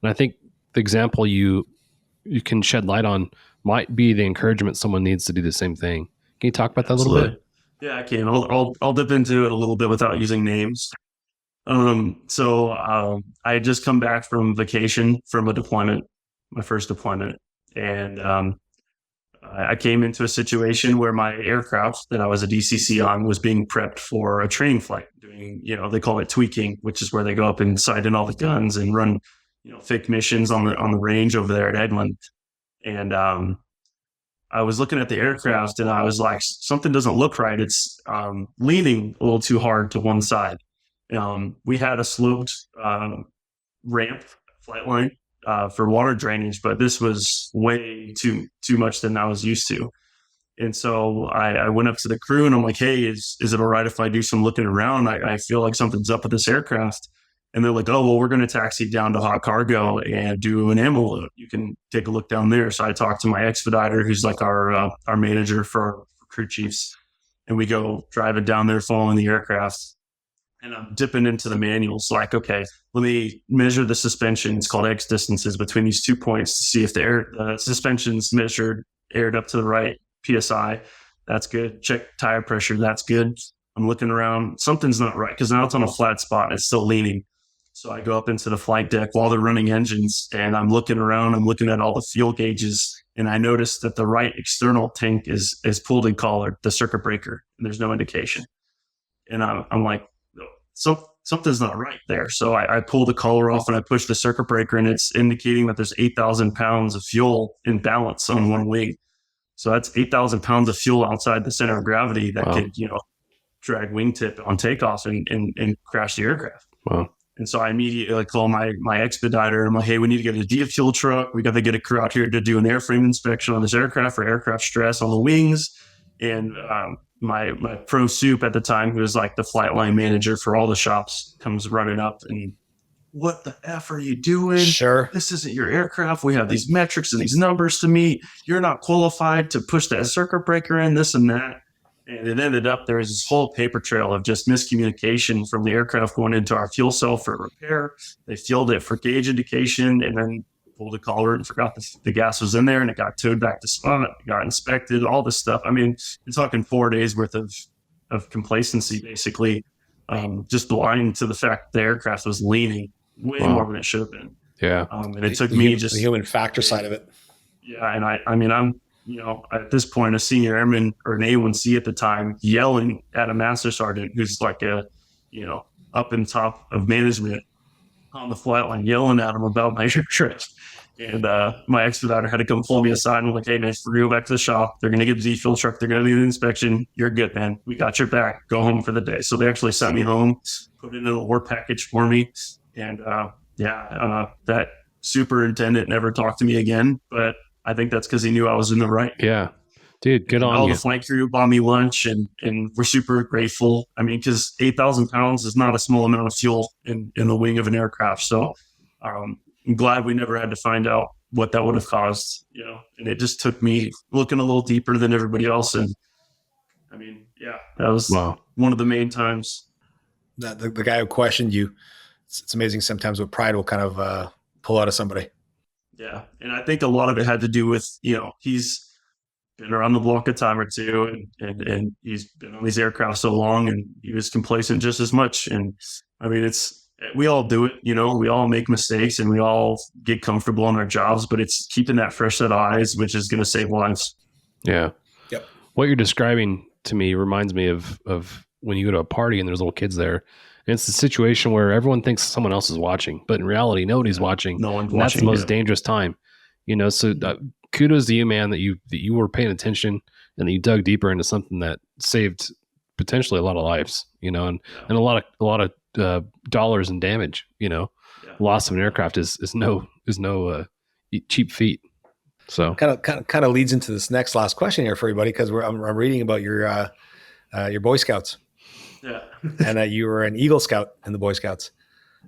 Speaker 5: And I think the example you can shed light on might be the encouragement someone needs to do the same thing. Can you talk about that a little bit?
Speaker 4: Yeah, I can. I'll dip into it a little bit without using names. I had just come back from vacation from a deployment, my first deployment. And I came into a situation where my aircraft that I was a DCC on was being prepped for a training flight, doing, they call it tweaking, which is where they go up and sight in all the guns and run, fake missions on the range over there at Edland. And I was looking at the aircraft and I was like, something doesn't look right. It's leaning a little too hard to one side. We had a sloped ramp flight line for water drainage, but this was way too much than I was used to. And so I went up to the crew and I'm like, hey, is it all right if I do some looking around? I feel like something's up with this aircraft. And they're like, oh, well, we're going to taxi down to hot cargo and do an ammo load. You can take a look down there. So I talked to my expediter, who's like our manager for crew chiefs. and we go driving down there following the aircraft. And I'm dipping into the manuals like, okay, let me measure the suspension. It's called X distances between these 2 points to see if the suspension's measured, aired up to the right PSI. That's good. Check tire pressure. That's good. I'm looking around. Something's not right because now it's on a flat spot. It's still leaning. So I go up into the flight deck while they're running engines, and I'm looking around. I'm looking at all the fuel gauges, and I notice that the right external tank is pulled and collared, the circuit breaker, and there's no indication. And I'm like, something's not right there. So I pull the collar off and I push the circuit breaker, and it's indicating that there's 8,000 pounds of fuel in balance on one wing. So that's 8,000 pounds of fuel outside the center of gravity that could, drag wingtip on takeoff and crash the aircraft.
Speaker 5: Wow.
Speaker 4: And so I immediately call my expediter. I'm like, hey, we need to get a de-fuel truck. We got to get a crew out here to do an airframe inspection on this aircraft for aircraft stress on the wings. And my pro soup at the time, who was like the flight line manager for all the shops, comes running up and, what the F are you doing?
Speaker 1: Sure.
Speaker 4: This isn't your aircraft. We have these metrics and these numbers to meet. You're not qualified to push that circuit breaker in, this and that. And it ended up, there was this whole paper trail of just miscommunication from the aircraft going into our fuel cell for repair. They fueled it for gauge indication and then pulled the collar and forgot the gas was in there, and it got towed back to spot. It got inspected, all this stuff. I mean, you're talking 4 days worth of complacency, basically, just blind to the fact the aircraft was leaning way more than it should have been.
Speaker 5: Yeah.
Speaker 4: And it took me just
Speaker 1: the human factor side of it.
Speaker 4: Yeah. And I mean, I'm, at this point, a senior airman or an A1C at the time, yelling at a master sergeant who's like up in top of management on the flight line, yelling at him about my trip. And my expediter had to come pull me aside and like, hey, man, we're going to go back to the shop. They're going to get the Z-fuel truck. They're going to do the inspection. You're good, man. We got your back. Go home for the day. So they actually sent me home, put in a war package for me. And that superintendent never talked to me again. But I think that's because he knew I was in the right.
Speaker 5: Yeah. Dude, good on
Speaker 4: all
Speaker 5: you.
Speaker 4: The flight crew bought me lunch and we're super grateful. I mean, because 8,000 pounds is not a small amount of fuel in the wing of an aircraft. So I'm glad we never had to find out what that would have caused, and it just took me looking a little deeper than everybody else. And I mean, yeah, that was one of the main times.
Speaker 1: The guy who questioned you, it's amazing sometimes what pride will kind of pull out of somebody.
Speaker 4: Yeah. And I think a lot of it had to do with, he's been around the block a time or two and he's been on these aircraft so long and he was complacent just as much. And I mean, we all do it, we all make mistakes and we all get comfortable in our jobs, but it's keeping that fresh set of eyes, which is going to save lives.
Speaker 5: Yeah.
Speaker 1: Yep.
Speaker 5: What you're describing to me reminds me of when you go to a party and there's little kids there. And it's the situation where everyone thinks someone else is watching, but in reality, nobody's watching.
Speaker 4: No one's
Speaker 5: watching. That's the most dangerous time, So kudos to you, man, that you were paying attention and that you dug deeper into something that saved potentially a lot of lives, and a lot of dollars in damage. Loss of an aircraft is no cheap feat. So
Speaker 1: kind of leads into this last question here for everybody, because I'm reading about your Boy Scouts.
Speaker 4: Yeah.
Speaker 1: And you were an Eagle Scout in the Boy Scouts.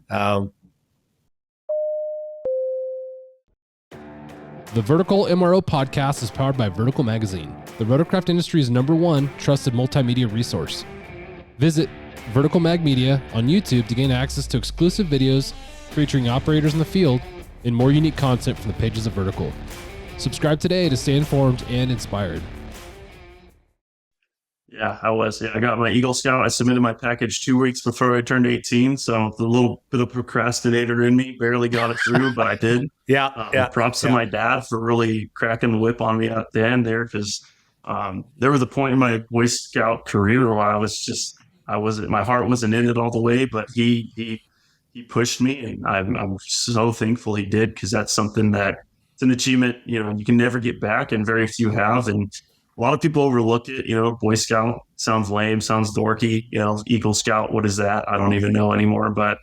Speaker 7: The Vertical MRO Podcast is powered by Vertical Magazine, the rotorcraft industry's #1 trusted multimedia resource. Visit Vertical Mag Media on YouTube to gain access to exclusive videos featuring operators in the field and more unique content from the pages of Vertical. Subscribe today to stay informed and inspired.
Speaker 4: Yeah, I got my Eagle Scout. I submitted my package 2 weeks before I turned 18. So the little bit of procrastinator in me barely got it through, but I did. Props to my dad for really cracking the whip on me at the end there, because there was a point in my Boy Scout career where my heart wasn't in it all the way, but he pushed me, and I'm so thankful he did, because that's something that it's an achievement, you can never get back, and very few have. And a lot of people overlook it. Boy Scout sounds lame, sounds dorky. Eagle Scout, what is that? I don't even know anymore. But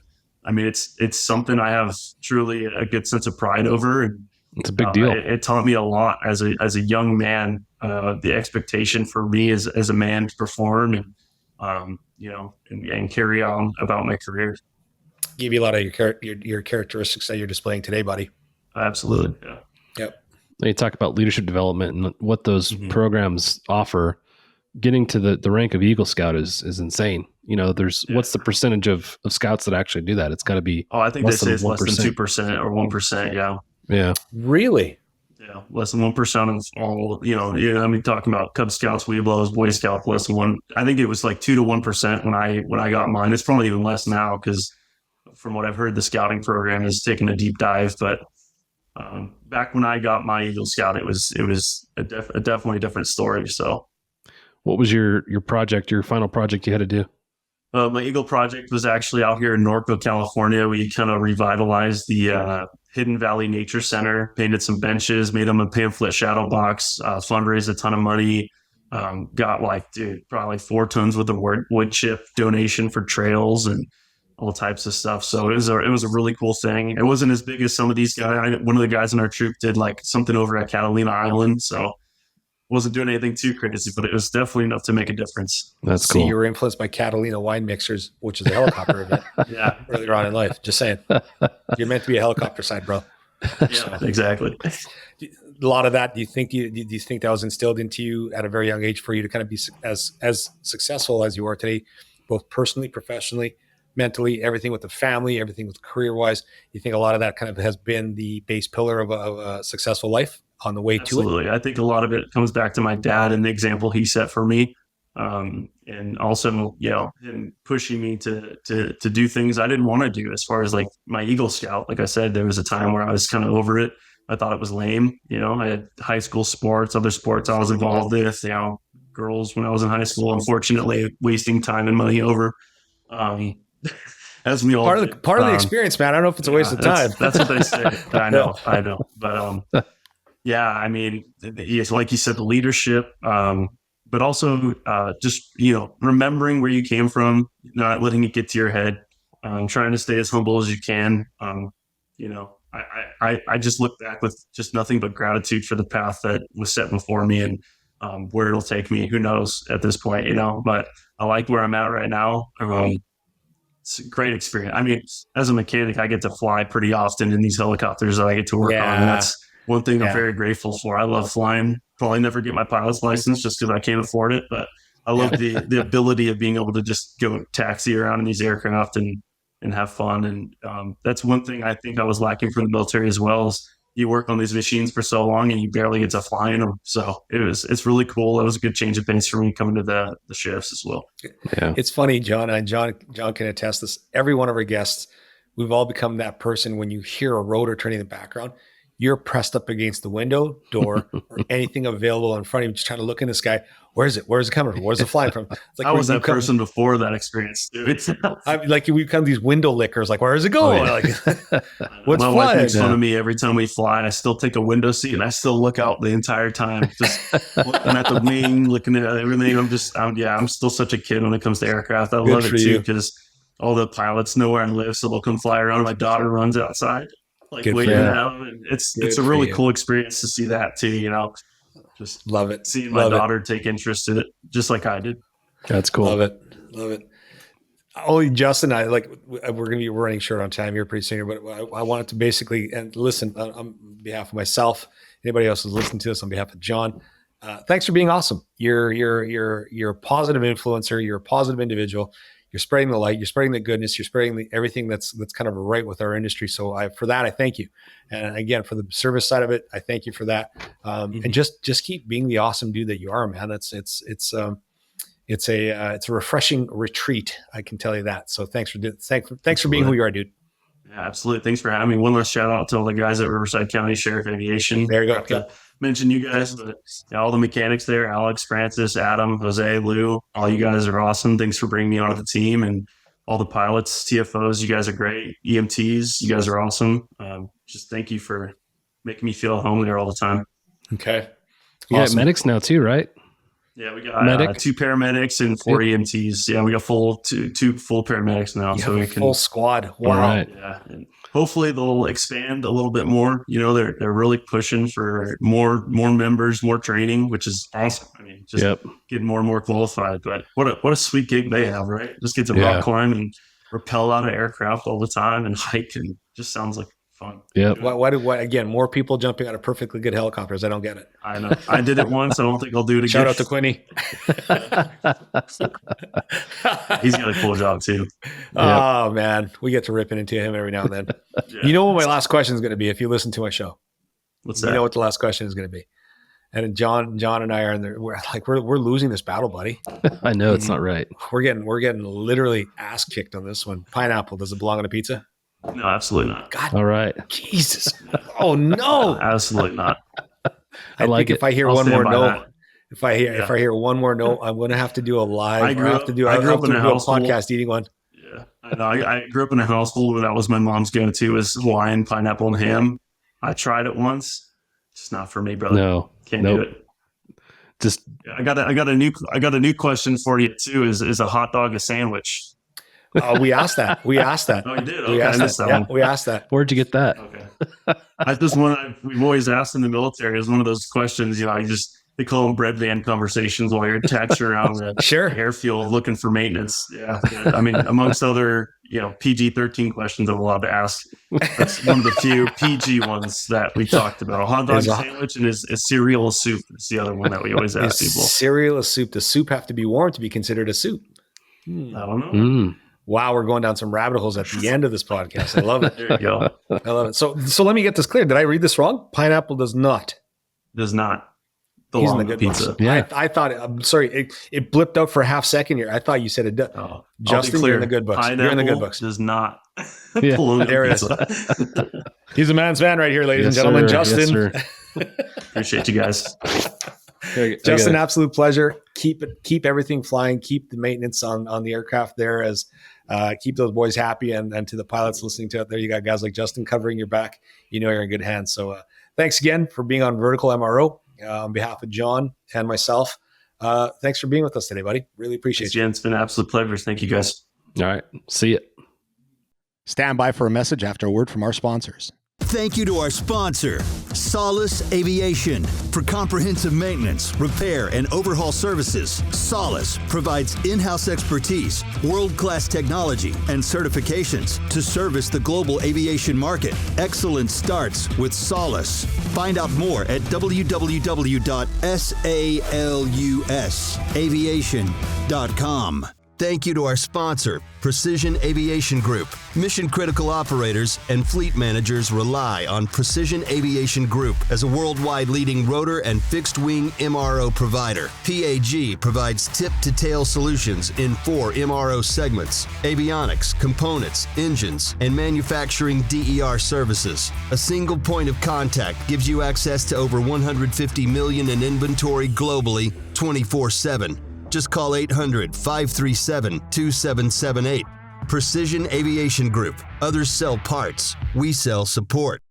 Speaker 4: I mean, it's something I have truly a good sense of pride over. And
Speaker 5: it's a big deal.
Speaker 4: It taught me a lot as a young man. The expectation for me as a man to perform and carry on about my career.
Speaker 1: Give you a lot of your characteristics that you're displaying today, buddy.
Speaker 4: Absolutely. Yeah.
Speaker 1: Yep.
Speaker 5: You talk about leadership development and what those programs offer. getting to the rank of Eagle Scout is insane. You know, what's the percentage of scouts that actually do that? It's got to be.
Speaker 4: Oh, I think they say it's less than 2% or 1%. Yeah.
Speaker 5: Yeah.
Speaker 1: Really?
Speaker 4: Yeah. Less than 1% of all, I mean, talking about Cub Scouts, Weeblos, Boy Scouts, less than one. I think it was like 2 to 1% when I got mine. It's probably even less now because from what I've heard, the scouting program is taking a deep dive. But back when I got my Eagle Scout, it was definitely a different story. So,
Speaker 5: what was your final project you had to do?
Speaker 4: My Eagle project was actually out here in Norco, California. We kind of revitalized the Hidden Valley Nature Center, painted some benches, made them a pamphlet shadow box, fundraised a ton of money, got probably 4 tons worth of wood chip donation for trails and all types of stuff. So it was a really cool thing. It wasn't as big as some of these guys. One of the guys in our troop did like something over at Catalina Island. So wasn't doing anything too crazy, but it was definitely enough to make a difference.
Speaker 5: That's cool.
Speaker 1: See, you were influenced by Catalina wine mixers, which is a helicopter event.
Speaker 4: Yeah.
Speaker 1: Earlier on in life. Just saying. You're meant to be a helicopter side, bro.
Speaker 4: Yeah, exactly.
Speaker 1: A lot of that, do you think that was instilled into you at a very young age for you to kind of be as successful as you are today, both personally, professionally, mentally, everything with the family, everything with career-wise? You think a lot of that kind of has been the base pillar of a successful life on the way to it?
Speaker 4: Absolutely. I think a lot of it comes back to my dad and the example he set for me. And also, him pushing me to do things I didn't want to do as far as like my Eagle Scout. Like I said, there was a time where I was kind of over it. I thought it was lame. I had high school sports, other sports I was involved with, girls when I was in high school, unfortunately wasting time and money over. As we all
Speaker 1: part of the experience, man. I don't know if it's a waste of time.
Speaker 4: That's what they say. I know. But yeah, I mean, it's like you said, the leadership, but also just remembering where you came from, not letting it get to your head, trying to stay as humble as you can. I just look back with just nothing but gratitude for the path that was set before me and where it'll take me. Who knows at this point, but I like where I'm at right now. It's a great experience. I mean, as a mechanic, I get to fly pretty often in these helicopters that I get to work on. And that's one thing I'm very grateful for. I love flying. Probably never get my pilot's license just because I can't afford it. But I love the ability of being able to just go taxi around in these aircraft and have fun. And that's one thing I think I was lacking from the military as well. Is you work on these machines for so long and you barely get to fly in them. So it's really cool. It was a good change of pace for me coming to the shifts as well.
Speaker 1: Yeah. It's funny, John, and John can attest this. Every one of our guests, we've all become that person when you hear a rotor turning in the background, you're pressed up against the window, door, or anything available in front of you, just trying to look in the sky. Where is it? Where is it coming from? Where's it flying from? It's like
Speaker 4: I was that person before that experience, dude.
Speaker 1: We become these window lickers. Like, where is it going?
Speaker 4: Oh, yeah.
Speaker 1: Like, what's
Speaker 4: my
Speaker 1: flying?
Speaker 4: wife makes fun of me every time we fly. I still take a window seat and I still look out the entire time, just looking at the wing, looking at everything. I'm still such a kid when it comes to aircraft. I love it too because all the pilots know where I live, so they'll come fly around. My daughter runs outside, waiting out. And it's a really cool experience to see that too. Just
Speaker 1: love it.
Speaker 4: Seeing my daughter take interest in it, just like I did.
Speaker 5: That's cool.
Speaker 1: Love it. Only Justin, we're going to be running short on time here pretty soon, but I wanted to basically, and listen, on behalf of myself, anybody else who's listening to this, on behalf of John, thanks for being awesome. You're a positive influencer. You're a positive individual. You're spreading the light. You're spreading the goodness. You're spreading everything that's kind of right with our industry. So for that, I thank you. And again, for the service side of it, I thank you for that. And just keep being the awesome dude that you are, man. It's a refreshing retreat. I can tell you that. So thanks for being who you are, dude.
Speaker 4: Yeah, absolutely. Thanks for having me. One last shout out to all the guys at Riverside County Sheriff Aviation.
Speaker 1: There you go.
Speaker 4: Mention you guys, but all the mechanics there, Alex, Francis, Adam, Jose, Lou, all you guys are awesome. Thanks for bringing me onto the team, and all the pilots, TFOs, you guys are great. EMTs, you guys are awesome. Just thank you for making me feel at home there all the time.
Speaker 1: Okay.
Speaker 5: You got medics now too, right?
Speaker 4: Yeah, we got 2 paramedics and 4 EMTs. Yeah, we got two full paramedics now.
Speaker 1: So we can full squad. Wow.
Speaker 5: Right.
Speaker 4: Yeah. And hopefully they'll expand a little bit more. They're really pushing for more members, more training, which is awesome. I mean, just getting more and more qualified. But what a sweet gig they have, right? Just get to rock climb and rappel out of aircraft all the time and hike, and just sounds like fun.
Speaker 5: Yep.
Speaker 1: Why again, more people jumping out of perfectly good helicopters. I don't get it.
Speaker 4: I know. I did it once. I don't think I'll do it again.
Speaker 1: Shout out to Quinny.
Speaker 4: He's got a cool job too.
Speaker 1: Oh man, we get to rip into him every now and then.
Speaker 4: Yeah.
Speaker 1: You know what my last question is going to be if you listen to my show.
Speaker 4: What's
Speaker 1: You
Speaker 4: that?
Speaker 1: know what the last question is going to be. And John and I are in there. We're losing this battle, buddy.
Speaker 5: I know it's not right.
Speaker 1: We're getting literally ass kicked on this one. Pineapple, does it belong on a pizza?
Speaker 4: No, absolutely not.
Speaker 1: God,
Speaker 5: All right.
Speaker 1: Jesus! Oh no!
Speaker 4: Absolutely not.
Speaker 5: I like
Speaker 1: think
Speaker 5: it.
Speaker 1: if I hear
Speaker 4: I'll
Speaker 1: one
Speaker 4: stand
Speaker 1: more
Speaker 4: by
Speaker 1: no,
Speaker 4: that.
Speaker 1: if I hear one more no, I'm going to have to do a live.
Speaker 4: I grew
Speaker 1: I
Speaker 4: up-
Speaker 1: have to do
Speaker 4: I grew up in a
Speaker 1: a
Speaker 4: household-
Speaker 1: podcast eating one.
Speaker 4: Yeah, I know. I grew up in a household where that was my mom's go-to was Hawaiian pineapple and ham. I tried it once. It's not for me, brother.
Speaker 5: No.
Speaker 4: Can't
Speaker 5: Nope.
Speaker 4: do it.
Speaker 5: Just
Speaker 4: I got a new question for you too. Is a hot dog a sandwich?
Speaker 1: We asked that. We asked that.
Speaker 4: Oh, you did?
Speaker 1: We
Speaker 4: Okay, I
Speaker 1: asked
Speaker 4: missed
Speaker 1: that.
Speaker 4: that
Speaker 1: Yeah,
Speaker 4: one.
Speaker 1: we asked that.
Speaker 5: where'd you get that?
Speaker 4: Okay. I just we've always asked in the military is one of those questions, they call them bread van conversations while you're attached around the
Speaker 1: Sure.
Speaker 4: airfield looking for maintenance. Yeah. I mean, amongst other, PG-13 questions I'm allowed to ask. That's one of the few PG ones that we talked about. A hot dog sandwich and is cereal a soup? It's the other one that we always ask
Speaker 1: Is
Speaker 4: people.
Speaker 1: cereal a soup? Does soup have to be warm to be considered a soup?
Speaker 4: I don't know.
Speaker 5: Mm.
Speaker 1: Wow, we're going down some rabbit holes at the end of this podcast. I love it.
Speaker 4: There you go.
Speaker 1: I love it. So let me get this clear. Did I read this wrong? Pineapple does not.
Speaker 4: Does not
Speaker 1: He's in
Speaker 4: belong
Speaker 1: the
Speaker 4: on
Speaker 1: good
Speaker 4: pizza.
Speaker 1: books.
Speaker 5: Yeah.
Speaker 1: I thought. I'm sorry. It blipped out for a half second here. I thought you said it does.
Speaker 4: Oh, I'll be
Speaker 1: Justin, you're in the
Speaker 4: clear.
Speaker 1: good books.
Speaker 4: Pineapple
Speaker 1: You're in the good books.
Speaker 4: does not
Speaker 5: Yeah.
Speaker 4: belong on
Speaker 1: There it is.
Speaker 4: pizza.
Speaker 1: He's a man's man right here, ladies and
Speaker 5: Yes,
Speaker 1: gentlemen.
Speaker 5: sir.
Speaker 1: Justin.
Speaker 5: Yes, sir.
Speaker 4: Appreciate you guys.
Speaker 1: Justin, absolute pleasure. Keep everything flying. Keep the maintenance on the aircraft there as keep those boys happy. And to the pilots listening to it there, you got guys like Justin covering your back. You know you're in good hands. So thanks again for being on Vertical MRO on behalf of John and myself. Thanks for being with us today, buddy. Really appreciate
Speaker 4: Thanks,
Speaker 1: you.
Speaker 4: Jen. It's been an absolute pleasure. Thank you, guys.
Speaker 5: All right. See ya.
Speaker 1: Stand by for a message after a word from our sponsors.
Speaker 6: Thank you to our sponsor, Solace Aviation. For comprehensive maintenance, repair, and overhaul services, Solace provides in-house expertise, world-class technology, and certifications to service the global aviation market. Excellence starts with Solace. Find out more at www.salusaviation.com. Thank you to our sponsor, Precision Aviation Group. Mission-critical operators and fleet managers rely on Precision Aviation Group as a worldwide leading rotor and fixed-wing MRO provider. PAG provides tip-to-tail solutions in 4 MRO segments: avionics, components, engines, and manufacturing DER services. A single point of contact gives you access to over 150 million in inventory globally, 24/7. Just call 800-537-2778. Precision Aviation Group. Others sell parts. We sell support.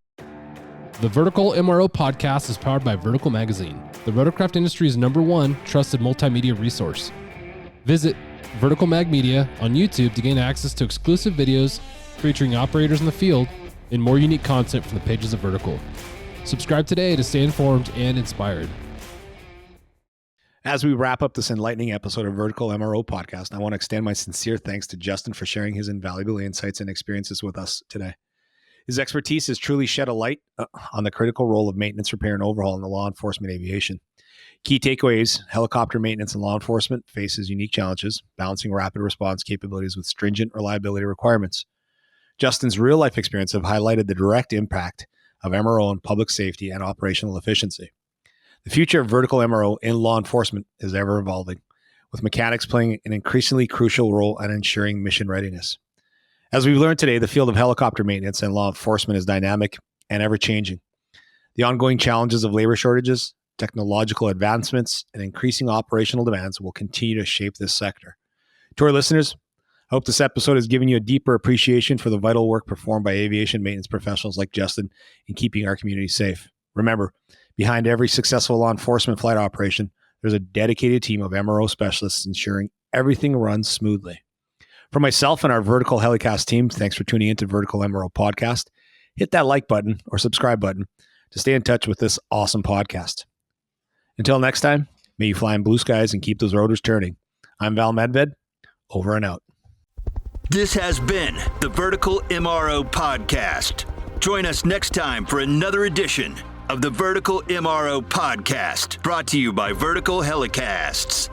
Speaker 7: The Vertical MRO Podcast is powered by Vertical Magazine, the rotorcraft industry's #1 trusted multimedia resource. Visit Vertical Mag Media on YouTube to gain access to exclusive videos featuring operators in the field and more unique content from the pages of Vertical. Subscribe today to stay informed and inspired.
Speaker 1: As we wrap up this enlightening episode of Vertical MRO Podcast, I want to extend my sincere thanks to Justin for sharing his invaluable insights and experiences with us today. His expertise has truly shed a light on the critical role of maintenance, repair, and overhaul in the law enforcement aviation. Key takeaways: helicopter maintenance and law enforcement faces unique challenges, balancing rapid response capabilities with stringent reliability requirements. Justin's real-life experience have highlighted the direct impact of MRO on public safety and operational efficiency. The future of vertical MRO in law enforcement is ever evolving, with mechanics playing an increasingly crucial role in ensuring mission readiness. As we've learned today, the field of helicopter maintenance and law enforcement is dynamic and ever-changing. The ongoing challenges of labor shortages, technological advancements, and increasing operational demands will continue to shape this sector. To our listeners, I hope this episode has given you a deeper appreciation for the vital work performed by aviation maintenance professionals like Justin in keeping our community safe. Remember, behind every successful law enforcement flight operation, there's a dedicated team of MRO specialists ensuring everything runs smoothly. For myself and our Vertical Helicast team, thanks for tuning into Vertical MRO Podcast. Hit that like button or subscribe button to stay in touch with this awesome podcast. Until next time, may you fly in blue skies and keep those rotors turning. I'm Val Medved. Over and out.
Speaker 2: This has been the Vertical MRO Podcast. Join us next time for another edition of the Vertical MRO Podcast, brought to you by Vertical Helicasts.